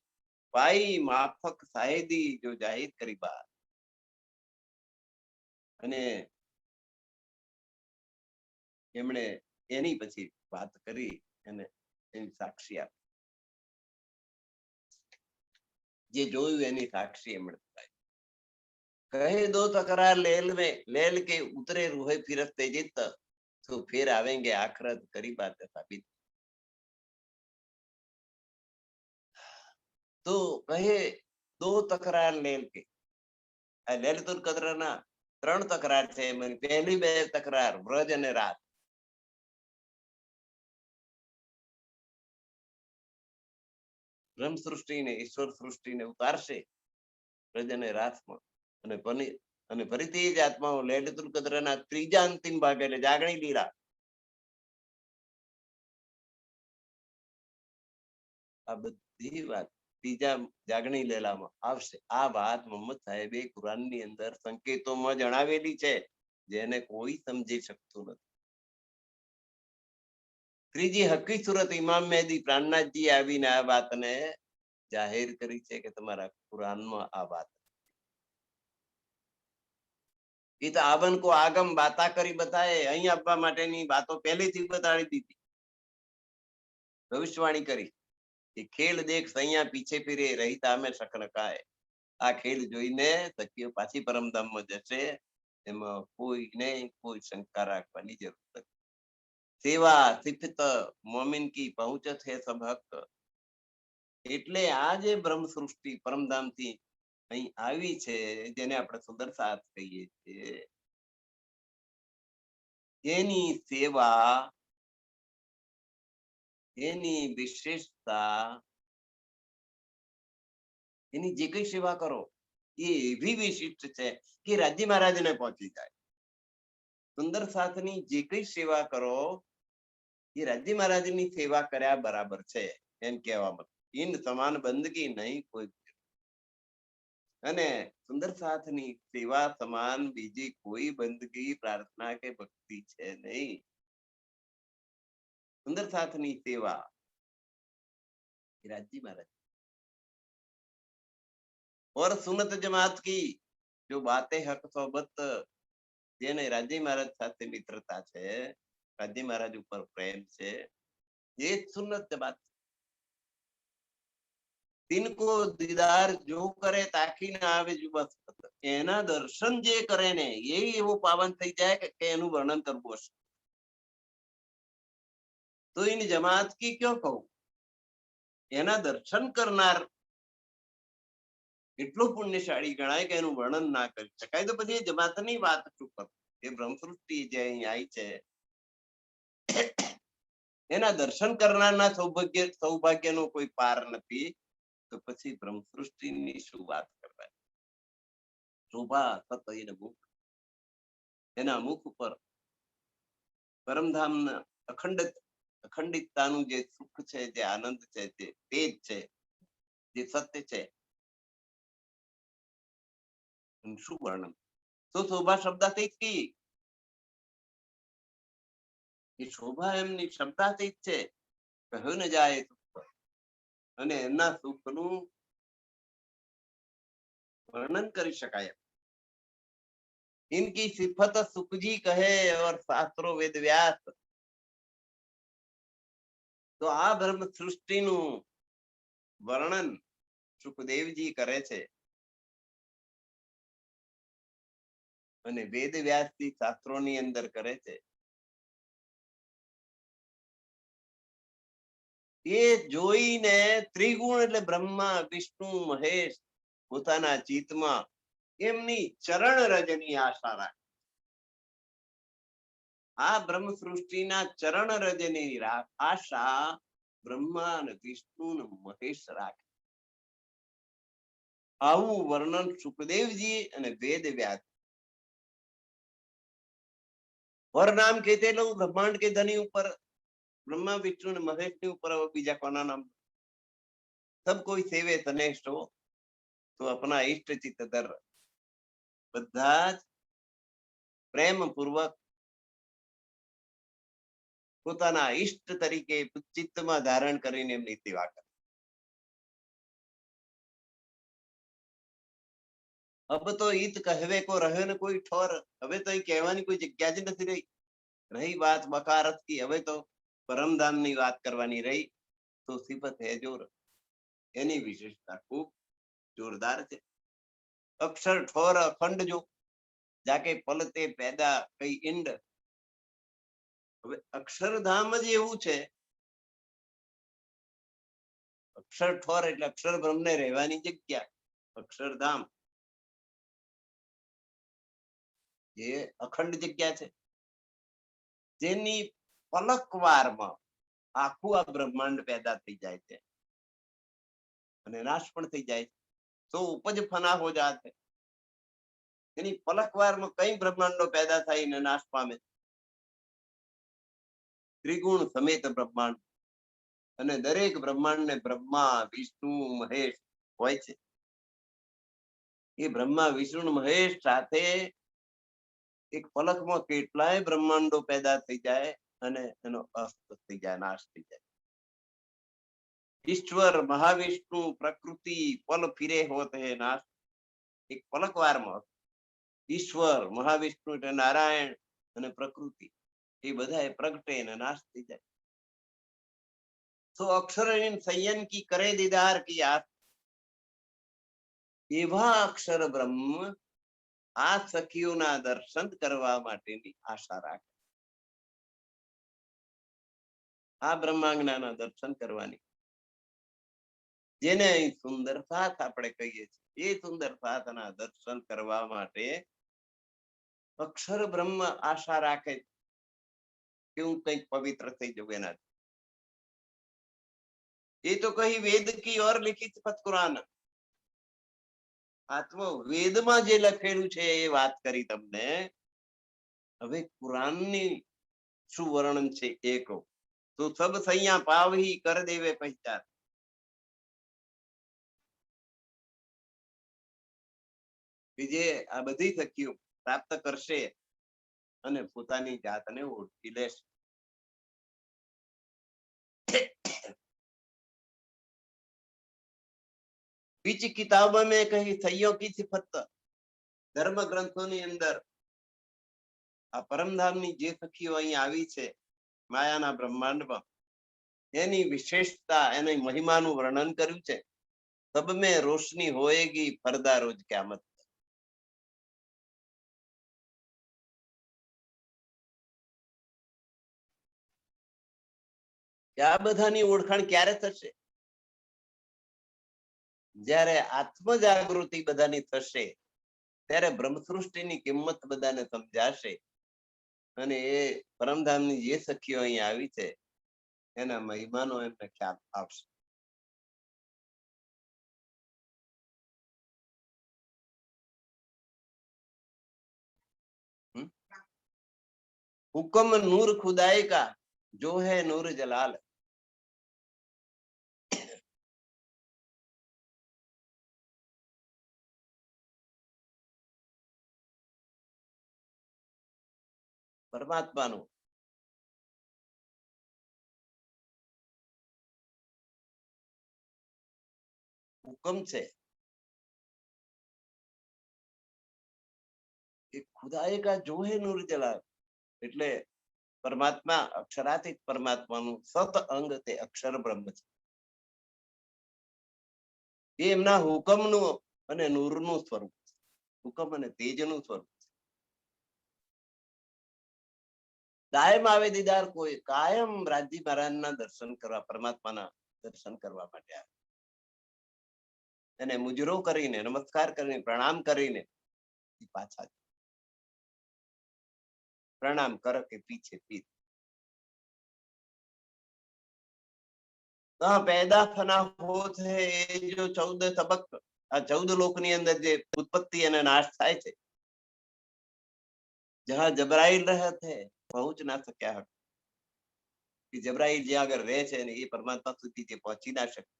પાઈ માફક સાહેદી જો જાહિર કરી બાર, અને એમણે એની પછી વાત કરી અને એની સાક્ષી આપી. જે જોયું એની સાક્ષી એમણે કહે દો તકરાર लेल में, लेल के उतरे रूहे फिरते जित, तो फिर आवेंगे आखरत करी बात साबित. तो કહે દો તકરાર लेल के, આ લલિતુલ કદ્રના 3 તકરાર છે. પહેલી 2 તકરાર વ્રજ અને રાત. બ્રહ્મ સૃષ્ટિને ઈશ્વર સૃષ્ટિને ઉતારશે વ્રજ અને રાતમાં, અને ફરીથી જ આત્માઓ લલિતુલ કદ્રના ત્રીજા અંતિમ ભાગ એટલે જાગણી લીલા, આ બધી વાત ત્રીજા જાગણી લીલામાં આવશે. આ વાત મોહમ્મદ સાહેબે કુરાનની અંદર સંકેતોમાં જણાવેલી છે, જેને કોઈ સમજી શકતું નથી. ત્રીજી હકી સુરત ઇમામ મહેદી પ્રાણનાથજી આવીને આ વાતને જાહેર કરી છે કે તમારા કુરાનમાં આ વાત. એ તો આવન કો આગમ બાતા કરી બતાએ, અહીં આપવા માટેની વાતો પહેલેથી બતાડી દીધી, ભવિષ્યવાણી કરી. કે ખેલ દેખ સૈયા પીછે ફિરે રહી તામે શકનકાય. આ ખેલ જોઈને સખીઓ પાછી પરમધામમાં જશે, એમાં કોઈને કોઈ શંકા રાખવાની જરૂર નથી. સેવા સિફત મોમિન કી પહોંચ છે સબ હક. એટલે આ જે બ્રહ્મ સૃષ્ટિ પરમધામથી અહીં આવી છે, જેને આપણે સુંદર સાથ કહીએ છીએ, એની સેવા, એની વિશેષતા, એની જે કઈ સેવા કરો એ એવી વિશિષ્ટ છે કે રાજ્ય મહારાજને પહોંચી જાય. સુંદર સાથની જે કઈ સેવા કરો એ રાજ્ય મહારાજની સેવા કર્યા બરાબર છે એમ કહેવામાં. ઇન સમાન બંદગી નહીં કોઈ. અને સુંદર સાથની સેવા સમાન બીજી કોઈ બંદગી, પ્રાર્થના કે ભક્તિ છે નહીં. सुंदर સાથની સેવા રાજજી महाराज और सुनत जमात की जो बातें हक सोबत, જેને રાજજી મહારાજ સાથે મિત્રતા છે, રાજજી મહારાજ ઉપર પ્રેમ છે, ये सुन्नत जमात. तिनको दीदार जो करे ताकी ना આવે જો બસ એના દર્શન જે કરે ને એ એવો પાવન થઈ જાય કે એનું વર્ણન કરવું હશે તો એની જમાત કી ક્यों કહું. એના દર્શન કરનાર એટલો પુણ્યશાળી ગણાય કે એનું વર્ણન ના કરી શકાય. તો પછી એ જમાતની વાત શું કરું. એ બ્રહ્મસૃષ્ટિ જે અહીં આવી છે એના દર્શન કરનારના સૌભાગ્યનો કોઈ પાર નથી. તો પછી બ્રહ્મસૃષ્ટિની શું વાત કરવાની. શોભા સત એને મુખ, એના મુખ ઉપર પરમધામના અખંડિતતાનું જે સુખ છે, જે આનંદ છે, જે તેજ છે, જે સત્ય છે, શું વર્ણન. તો શોભા શબ્દાતીત કી, એ શોભા એમની શબ્દાતીત છે, કહ્યું ને જાય અને એમના સુખનું વર્ણન કરી શકાય. इनकी सिफत सुखजी કહે और शास्त्रो वेद व्यास. તો આ બ્રહ્મ સૃષ્ટિનું વર્ણન સુખદેવજી કરે છે અને વેદ વ્યાસજી શાસ્ત્રોની અંદર કરે છે. એ જોઈને ત્રિગુણ એટલે બ્રહ્મા વિષ્ણુ મહેશ પોતાના ચિત્તમાં એમની ચરણ રજની આશા રાખે. આ બ્રહ્મ સૃષ્ટિના ચરણ રજની આશા બ્રહ્મા અને વિષ્ણુ ને મહેશ રાખે. આવું વર્ણન સુખદેવજી અને વેદ વ્યાસ. वर नाम कहते लोग ब्रह्मांड के धनी ऊपर, ब्रह्मा विष्णु ने महेश के ऊपर बीजा कोना नाम. सब कोई सेवे तनेष्ट हो तो अपना इष्ट चित्त धर. બધા જ પ્રેમ પૂર્વક પોતાના ઈષ્ટ તરીકે ચિત્તમાં ધારણ કરીને એમની સેવા કરે. अब तो ईत कहवे को रहे न कोई ठोर. હવે તો એ કહેવાની કોઈ જગ્યા જ નથી રહી. રહી વાત બકારત की, હવે તો પરમધામની વાત કરવાની રહી. તો સિફત હે જોર, એની વિશેષતા ખૂબ જોરદાર છે. અક્ષર ઠોર અખંડ જો, જાકે પલતે પેદા કઈ ઈંડ. હવે અક્ષરધામ જ એવું છે. અક્ષર ઠોર એટલે અક્ષર બ્રહ્મને રહેવાની જગ્યા અક્ષરધામ, એ અખંડ જગ્યા છે જેની પલકવારમાં આખું આ બ્રહ્માંડ પેદા થઈ જાય છે અને નાશ પણ થઈ જાય છે. તો ઉપજ ફના હો જાતે. એની પલકવારમાં કઈ બ્રહ્માંડો પેદા થાય ને નાશ પામે. ત્રિગુણ સમેત બ્રહ્માંડ, અને દરેક બ્રહ્માંડ ને બ્રહ્મા વિષ્ણુ મહેશ હોય છે. એ બ્રહ્મા વિષ્ણુ મહેશ સાથે એક પલકમાં કેટલાય બ્રહ્માંડો પેદા થઈ જાય અને એનો અસ્ત થઈ જાય, નાશ થઈ જાય. ઈશ્વર મહાવિષ્ણુ પ્રકૃતિ પલ ફિરે હોત હે નાશ. એક પલકવારમાં ઈશ્વર મહાવિષ્ણુ એટલે નારાયણ અને પ્રકૃતિ એ બધા પ્રગટે અને નાશ થઈ જાય. तो अक्षर संयन की करे दीदार की आस એવા અક્ષર બ્રહ્મ આ સખીઓના દર્શન કરવા માટેની આશા રાખે. આ બ્રહ્માંગના દર્શન કરવાની જેને અહીં સુંદર સાથ આપણે કહીએ છીએ એ સુંદર સાથના દર્શન કરવા માટે અક્ષર બ્રહ્મ આશા રાખે કે હું કંઈક પવિત્ર થઈ જવું એનાથી. એ તો કહી વેદ કી ઓર લિખિત સિફત કુરાન. આત્મ વેદમાં જે લખેલું છે એ વાત કરી તમને. હવે કુરાનની શું વર્ણન છે એ કહું તો સબ સૈયા પાવહી કર દેવે પહેચાન. જે આ બધી સખીઓ પ્રાપ્ત કરશે અને પોતાની જાતને ઓળખી લેશે. बीच किताबों में कही सैयों की सिफत धर्म ग्रंथोની અંદર આ પરમધામની જે સખીઓ અહીં આવી છે માયાના બ્રહ્માંડમાં એની વિશેષતા એની મહિમાનું વર્ણન કર્યું છે. સબ में रोशनी होएगी फरदा रोज क़यामत. આ બધાની ઓળખાણ ક્યારે થશે? જ્યારે આત્મ જાગૃતિ બધાની થશે ત્યારે બ્રહ્મસૃષ્ટિની કિંમત બધાને સમજાશે અને એ પરમધામની જે સખીઓ અહીં આવી છે એના મહિમાનો એમને ખ્યાલ આવશે. हुक्म नूर खुदाई का जो है नूर जलाल. પરમાત્માનો હુકમ છે કે ખુદાએ કા જો હે નૂર જલાલ એટલે પરમાત્મા અક્ષરાતીત પરમાત્માનું સત અંગ તે અક્ષર બ્રહ્મ છે. એ એમના હુકમનું અને નૂરનું સ્વરૂપ છે. હુકમ અને તેજનું સ્વરૂપ છે. કાયમ આવે દીદાર કોઈ કાયમ રાજજી મહારાજના દર્શન કરવા પરમાત્માના દર્શન કરવા માટે આવે. એને મુજરો કરીને નમસ્કાર કરીને પ્રણામ કરીને પાછા प्रणाम कर के पीछे पीछे पैदा फना होत है जो 14 तबक आ 14 लोकनी अंदर जे उत्पत्ति અને નાશ થાય છે जहां जबराइल रहे थे पहुंच ना सक्या हक कि जबराइल ज्યાં આગળ રહે છે ને એ પરમાત્મા સુધી જે પહોંચી ના શકે.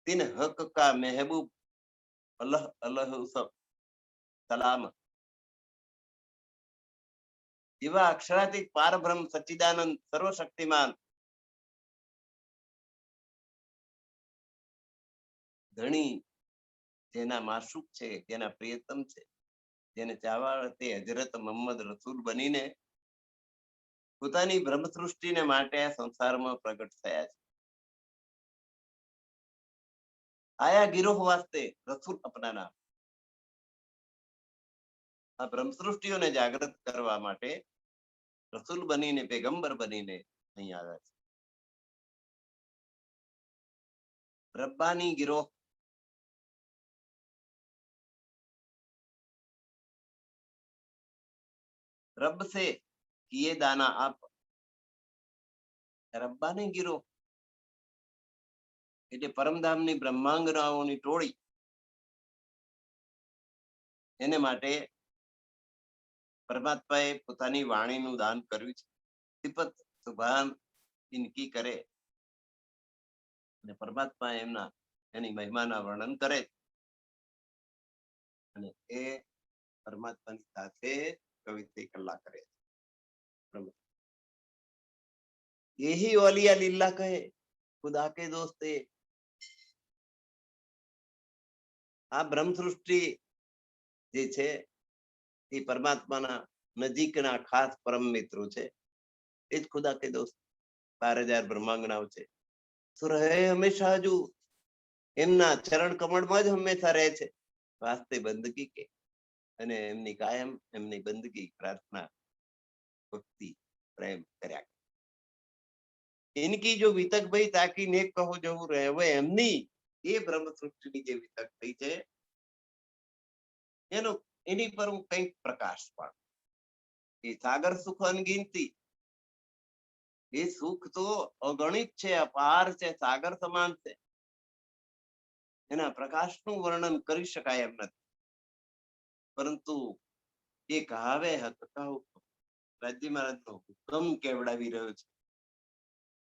तिन हक का महबूब अल्लाह अल्लाह सलाम. એવા અક્ષરાતીત પારબ્રહ્મ સચ્ચિદાનંદ સર્વશક્તિમાન ધણી જેના માસુક છે જેના પ્રિયતમ છે જેને ચાહવા તે હજરત મોહમ્મદ રસૂલ બનીને પોતાની બ્રહ્મ સૃષ્ટિને માટે આ સંસારમાં પ્રગટ થયા છે. આયા ગિરોહ વાસ્તે રસૂલ અપના નામ. આ બ્રહ્મ સૃષ્ટિઓને જાગૃત કરવા માટે રસૂલ બનીને પેગંબર બનીને અહીં આવ્યા છે. રબ્બાની ગિરોહ रब से किए दाना आप. रब्बानी गिरोह એટલે પરમધામની બ્રહ્માંગનાઓની ટોળી. એને માટે પરમાત્માએ પોતાની વાણીનું દાન કર્યું છે. સિફત સુભાન ઇનકી કરે અને પરમાત્મા એમના એની મહિમાના વર્ણન કરે અને એ પરમાત્માની સાથે કવિત્રી કલ્લા કરે. यही औलिया लीला कहे खुदा के दोस्ते. આ બ્રહ્મ સૃષ્ટિ જે છે એ પરમાત્માના નજીકના ખાસ પરમ મિત્રો છે. એ જ ખુદા કે દોસ્ત. 12,000 બ્રહ્માંગનાઓ છે, તો રહે હંમેશા હજુ એમના ચરણ કમળમાં જ હંમેશા રહે છે. વાસ્તે બંદગી કે અને એમની કાયમ એમની બંદગી, પ્રાર્થના, ભક્તિ, પ્રેમ કર્યા. इनकी जो वितक भाई ताकि नेक कहो जहू रहे वो एमनी ये ब्रह्म सृष्टिની જે વિતક થઈ છે એનો એની પર હું કંઈક પ્રકાશ પાડું. એ સાગર સુખ અનગિનતી, એ સુખ તો અગણિત છે, અપાર છે, સાગર સમાન છે. એના પ્રકાશનું વર્ણન કરી શકાય એમ નથી. પરંતુ એ કહાવે કહું રાજ્ય મહારાજનો હુકમ કેવડાવી રહ્યો છે.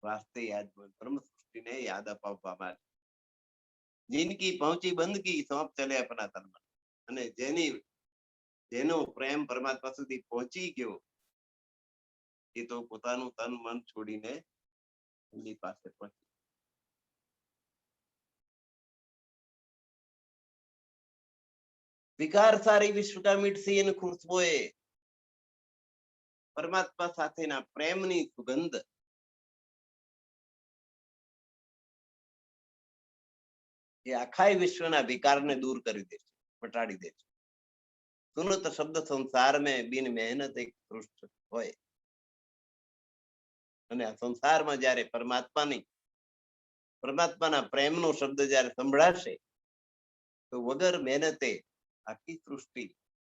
વાસ્તે યાદ બ્રહ્મ સૃષ્ટિને યાદ અપાવવા માટે જિનકી પહોંચી બંદગી સોંપ ચલે અપના તન મન. અને જેનો પ્રેમ પરમાત્મા સુધી પહોંચી ગયો એ તો પોતાનું તન મન છોડીને એમની પાસે પહોંચી. વિકાર સારી વિશ્વ કા મીઠસી એન ખુશ્બોએ, પરમાત્મા સાથેના પ્રેમની સુગંધ એ આખા વિશ્વના વિકારને દૂર કરી દે છે, મટાડી દે છે. સુનત શબ્દ સંસાર મેં બિન મહેનત એક સૃષ્ટ હોય. અને આ સંસારમાં જયારે પરમાત્માના પ્રેમનો શબ્દ જયારે સંભળાશે તો વગર મહેનતે આખી સૃષ્ટિ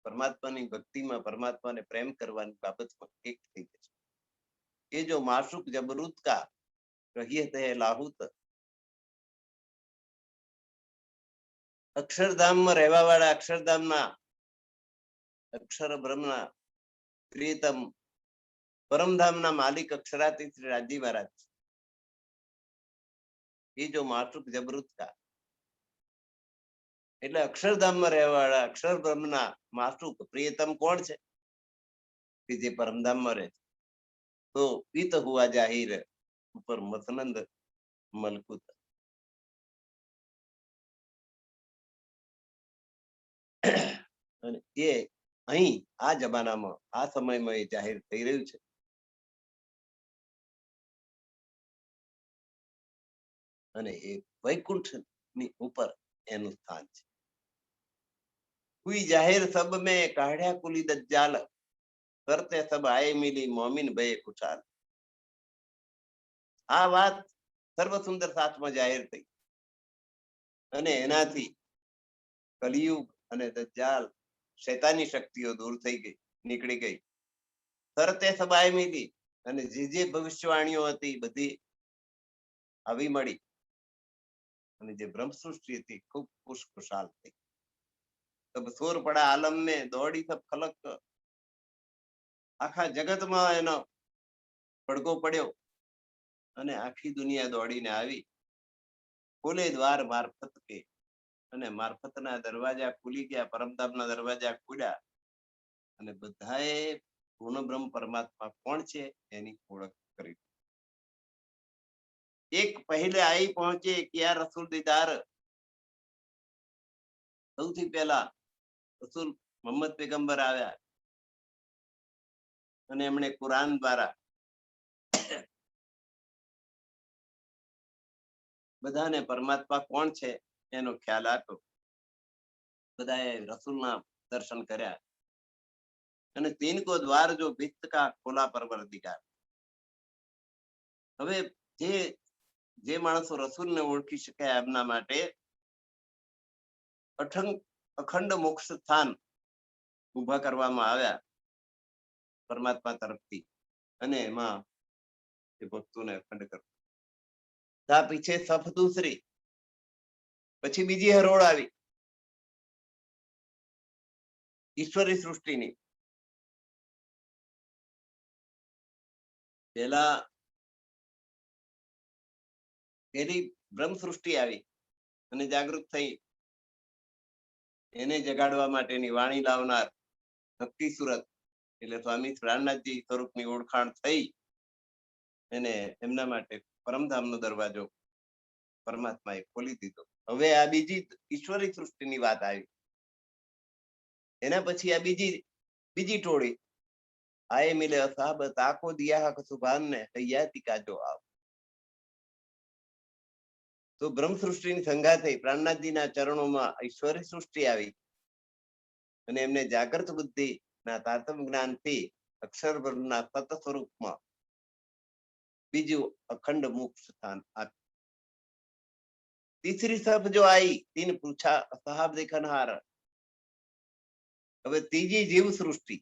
પરમાત્માની ભક્તિમાં, પરમાત્માને પ્રેમ કરવાની બાબતમાં એક થઈ જશે. એ જો માશુક જબરૂત કા કહીએ તે લાહુત, અક્ષરધામમાં રહેવા વાળા અક્ષરધામના અક્ષર બ્રહ્મના પ્રિયતમ પરમધામના માલિક અક્ષરાતી શ્રી રાજજી મહારાજ, એ જો માશુક જબરૂત કા એટલે અક્ષરધામમાં રહેવા વાળા અક્ષર બ્રહ્મના માશુક પ્રિયતમ કોણ છે? કે જે પરમધામમાં રહે છે. તો પિત હુઆ જાહિર ઉપર મસનંદ મલકુત. અને એ અહીં આ જમાનામાં આ સમયમાં એ જાહેર થઈ રહ્યું છે. અને એ વૈકુંઠ ની ઉપર એનું સ્થાન છે. હુઈ જાહેર સબ મેં કાઢ્યા કુલી દજ્જાલ, કરતે સબ આય મિલી મોમિન ભય ખુશાલ. આ વાત સર્વ સુંદર સાથમાં જાહેર થઈ અને એનાથી કલિયુગ અને દજ્જાલ શૈતાની શક્તિઓ દૂર થઈ ગઈ, નીકળી ગઈ. તરતે સબાય મિલી અને જે ભવિષ્યવાણીઓ હતી બધી આવી મળી અને જે બ્રહ્મ સૃષ્ટિ હતી ખૂબ ખુશખુશાલ થઈ. તબ સોર પડા આલમ મેં દોડી સબ ખલક, આખા જગતમાં એનો પડઘો પડ્યો અને આખી દુનિયા દોડીને આવી. ખોલે દ્વાર મારફત કે, અને મારફતના દરવાજા ખુલી ગયા, પરમધામના દરવાજા ખુલ્યા અને બધાએ પૂર્ણ બ્રહ્મ પરમાત્મા કોણ છે એની ઓળખ કરી. એક પહેલે આઈ પહોંચે કિયા રસૂલ દીદાર. સૌથી પહેલા રસૂલ મોહમ્મદ પેગંબર આવ્યા અને એમણે કુરાન દ્વારા બધાને પરમાત્મા કોણ છે એનો ખ્યાલ આપ્યો. બધાએ રસૂલના દર્શન કર્યા અને તીન કો દ્વાર જો ભિત્ત કા ખોલા પરવરદિગાર. હવે જે માણસો રસૂલને ઓળખી શક્યા એમના માટે અખંડ મોક્ષ સ્થાન ઉભા કરવામાં આવ્યા પરમાત્મા તરફથી અને એમાં એ ભક્તોને અખંડ કરવા. તા પીછે સફ દૂસરી, પછી બીજી હરોળ આવી ઈશ્વરી સૃષ્ટિની. પેલી બ્રહ્મ સૃષ્ટિ આવી અને જાગૃત થઈ. એને જગાડવા માટેની વાણી લાવનાર ભક્તિ સુરત એટલે સ્વામી પ્રાણનાથજી સ્વરૂપની ઓળખાણ થઈ. એને એમના માટે પરમધામનો દરવાજો પરમાત્માએ ખોલી દીધો. હવે આ બીજી ઈશ્વરી સૃષ્ટિની વાત આવી. એના પછી આ બીજી ટોળી આયે મિલે અસાબ તાકો દિયા હક સુભાન ને હૈયાતી કા જો આવ. તો બ્રહ્મ સૃષ્ટિની સંગાથે પ્રાણનાથજીના ચરણોમાં ઈશ્વરી સૃષ્ટિ આવી અને એમને જાગૃત બુદ્ધિ ના તારતમ જ્ઞાનથી અક્ષર બ્રહ્મના સત સ્વરૂપમાં બીજું અખંડ મોક્ષ સ્થાન આપ્યું. तीसरी सब जो आई तीन पूछा साहब देखनहार. હવે ત્રીજી જીવ સૃષ્ટિ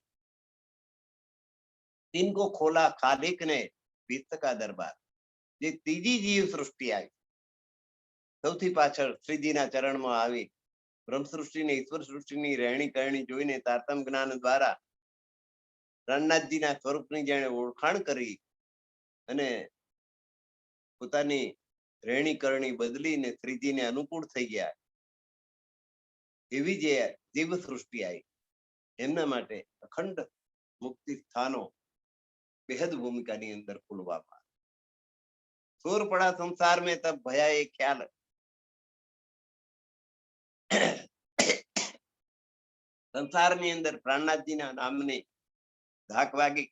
तीन को खोला खालिक ने विश्व का दरबार. જે ત્રીજી જીવ સૃષ્ટિ આવી સૌથી પાછળ શ્રીજીના ચરણમાં આવી બ્રહ્મ સૃષ્ટિને ઈશ્વર સૃષ્ટિની રહેણી કરણી જોઈને તારતમ જ્ઞાન દ્વારા પ્રાણનાથજીના સ્વરૂપની જેણે ઓળખાણ કરી અને પોતાની રહેણી કરણી બદલીને શ્રીજીને અનુકૂળ થઈ ગયા એવી જે જીવ સૃષ્ટિ આવી એમના માટે અખંડ મુક્તિ સ્થાનો बेहद भूमिका ની અંદર ખુલવામાં सूर पड़ा संसार में तब भया ये ख्याल. સંસારની અંદર પ્રાણનાથજીના નામની ધાક વાગી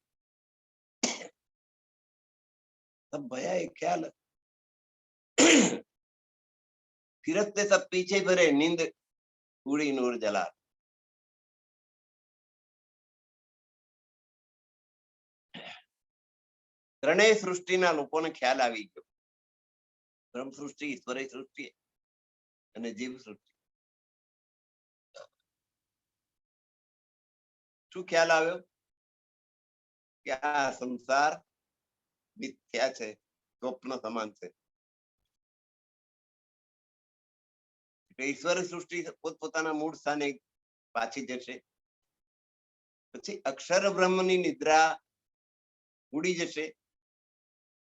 तब भया ये ख्याल. फिरते सब पीछे भरे नींद उड़ी नूर जला. ત્રણેય સૃષ્ટિના લોકોને ખ્યાલ આવી ગયો. બ્રહ્મ સૃષ્ટિ, ઈશ્વરી સૃષ્ટિ અને જીવ સૃષ્ટિ. શું ખ્યાલ આવ્યો કે આ સંસાર મિથ્યા છે, સ્વપ્ન સમાન છે. ઈશ્વરી સૃષ્ટિ પોતપોતાના મૂળ સ્થાને પાછી જશે. પછી અક્ષર બ્રહ્મની નિદ્રા ઉડી જશે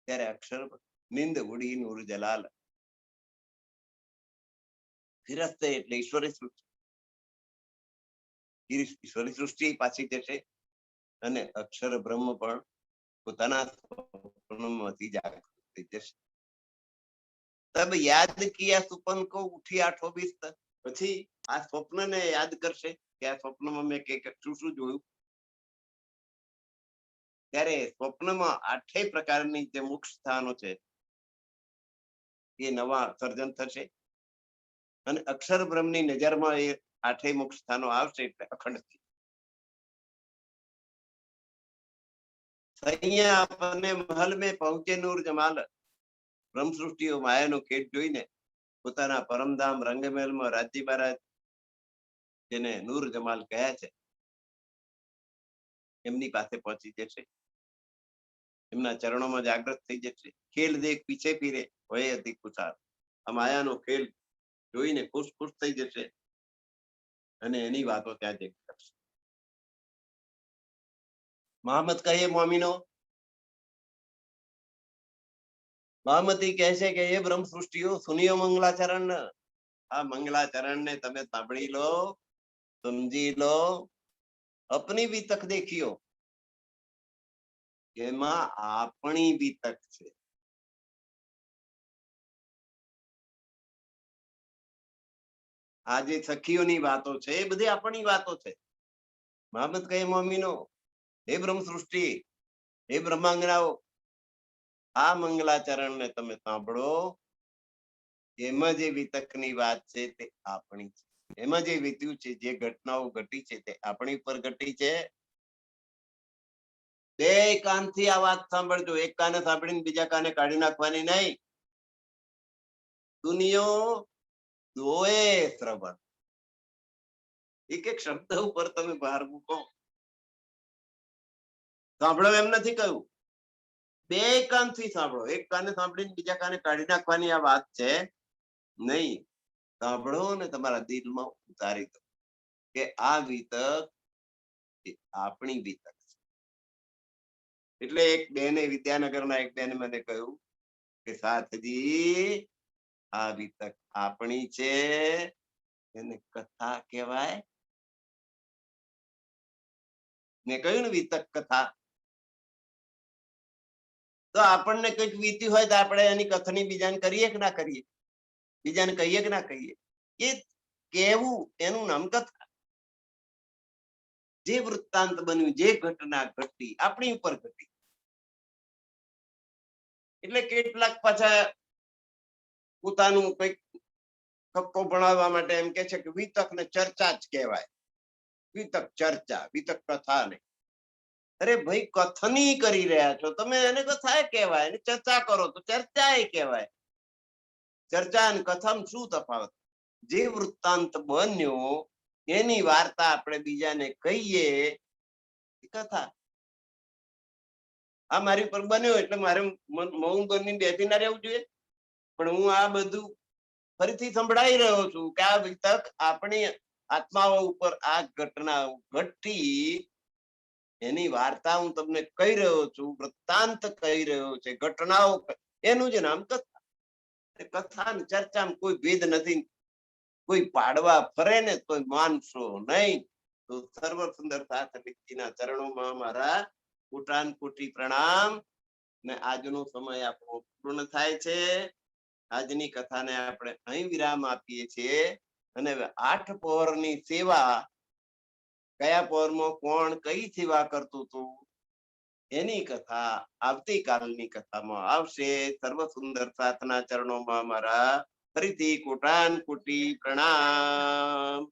ત્યારે અક્ષર નિંદ ઉડી નૂર જલાલ. ફિરસ્તે એટલે ઈશ્વરી સૃષ્ટિ. ઈશ્વરી સૃષ્ટિ પાછી જશે અને અક્ષર બ્રહ્મ પણ પોતાના સ્વપ્નમાંથી જાગૃત થઈ જશે. તબ યાદ કિયા સુપન કો ઉઠી આઠો બીસ. પછી આ સ્વપ્નને યાદ કરશે કે આ સ્વપ્નમાં મેં શું શું જોયું. ત્યારે સ્વપ્નમાં 8 પ્રકારની જે મોક્ષ સ્થાનો છે એ નવા સર્જન થશે અને અક્ષર બ્રહ્મની નજરમાં એ 8 મોક્ષ સ્થાનો આવશે એટલે અખંડ થઈ. સૈયા આપને મહલ મેં પહોંચે નૂર જમાલ. બ્રહ્મ સૃષ્ટિઓ માયાનો ખેત જોઈને પોતાના પરમધામ રંગમહેલમાં રાજજી મહારાજ જેને નૂર જમાલ કહ્યા છે એમની પાસે પહોંચી જશે. એમના ચરણોમાં જાગૃત થઈ જશે. ખેલ દેખ પીછે ફીરે હોય અધિક ખુશાલ. આ માયાનો ખેલ જોઈને ખુશ ખુશ થઈ જશે અને એની વાતો ત્યાં જ કરશે. મહામત કહીએ મોમીનો. મહામતી કહે છે કે એ બ્રહ્મ સૃષ્ટિઓ સુનિયો મંગલાચરણ. આ મંગલાચરણ ને તમે સાંભળી લો, સમજી લો, અપની બી તક દેખીઓ. એમાં આપણી બી તક છે. આ જે સખીઓની વાતો છે એ બધી આપણી વાતો છે. મહામત કહે મોમીનો, હે બ્રહ્મ સૃષ્ટિ, હે બ્રહ્માંગનાઓ, આ મંગલાચરણ ને તમે સાંભળો. એમાં જે વિતકની વાત છે તે આપણી છે. એમાં જે વીત્યું છે, જે ઘટનાઓ ઘટી છે તે આપણી ઉપર ઘટી છે. બે કાનથી આ વાત સાંભળજો. એક કાને સાંભળીને બીજા કાને કાઢી નાખવાની નહીં. દુનિયો દોએ શ્રવણ. એક એક શબ્દ ઉપર તમે ભાર મૂકો. સાંભળો એમ નથી કહ્યું. બે કાનથી સાંભળો. એક કાને સાંભળીને બીજા કાને કાઢી નાખવાની આ વાત છે નહીં. સાંભળો ને તમારા દિલમાં ઉતારી દો કે આ વિતક આપણી વિતક છે. એટલે એક બેને, વિદ્યાનગરના એક બેને મને કહ્યું કે સાથજી આ વિતક આપણી છે, એને કથા કહેવાય. મેં કહ્યું ને વિતક કથા. તો આપણને કંઈક વીત્યું હોય તો આપણે એની કથની બીજાને કરીએ કે ના કરીએ? બીજાને કહીએ કે ના કહીએ? એ કહેવું એનું નામ કથા. જે વૃત્તાંત બન્યું, જે ઘટના ઘટી, આપણી ઉપર ઘટી. એટલે કેટલાક પાછા પોતાનું કઈક કક્કો ભણાવવા માટે એમ કે છે કે વિતક ને ચર્ચા જ કહેવાય. વિતક ચર્ચા, વિતક કથા નહીં. અરે ભાઈ, કથની કરી રહ્યા છો તમે, એને કથા કહેવાય. અને ચર્ચા કરો તો ચર્ચા એ કહેવાય. ચર્ચા અને કથામાં શું તફાવત? જે વૃત્તાંત બન્યો એની વાર્તા આપણે બીજાને કહીએ, કથા. આ મારી પર બન્યો એટલે મારે મૌન બની બેસી ના રહેવું જોઈએ, પણ હું આ બધું ફરીથી સંભળાઈ રહ્યો છું કે આ વિતક આપણી આત્માઓ ઉપર આ ઘટના ઘટી, એની વાર્તા હું તમને કહી રહ્યો છું, વૃત્તાંત કહી રહ્યો છે, ઘટનાઓ, એનું જ નામ કથા. કથા ને ચર્ચામાં કોઈ ભેદ નથી. કોઈ પાડવા ફરે ને તો માનશો નહીં. તો સર્વ સુંદર સાથના ચરણોમાં મારા કોટાન કોટી પ્રણામ. ને આજનો સમય આપણો પૂર્ણ થાય છે. આજની કથાને આપણે અહીં વિરામ આપીએ છીએ. અને 8 પહોરની સેવા, કયા પહોરમાં કોણ કઈ સેવા કરતું હતું એની કથા આવતીકાલની કથામાં આવશે. સર્વ સુંદર સાથના ચરણોમાં મારા ફરીથી કોટાન કોટી પ્રણામ.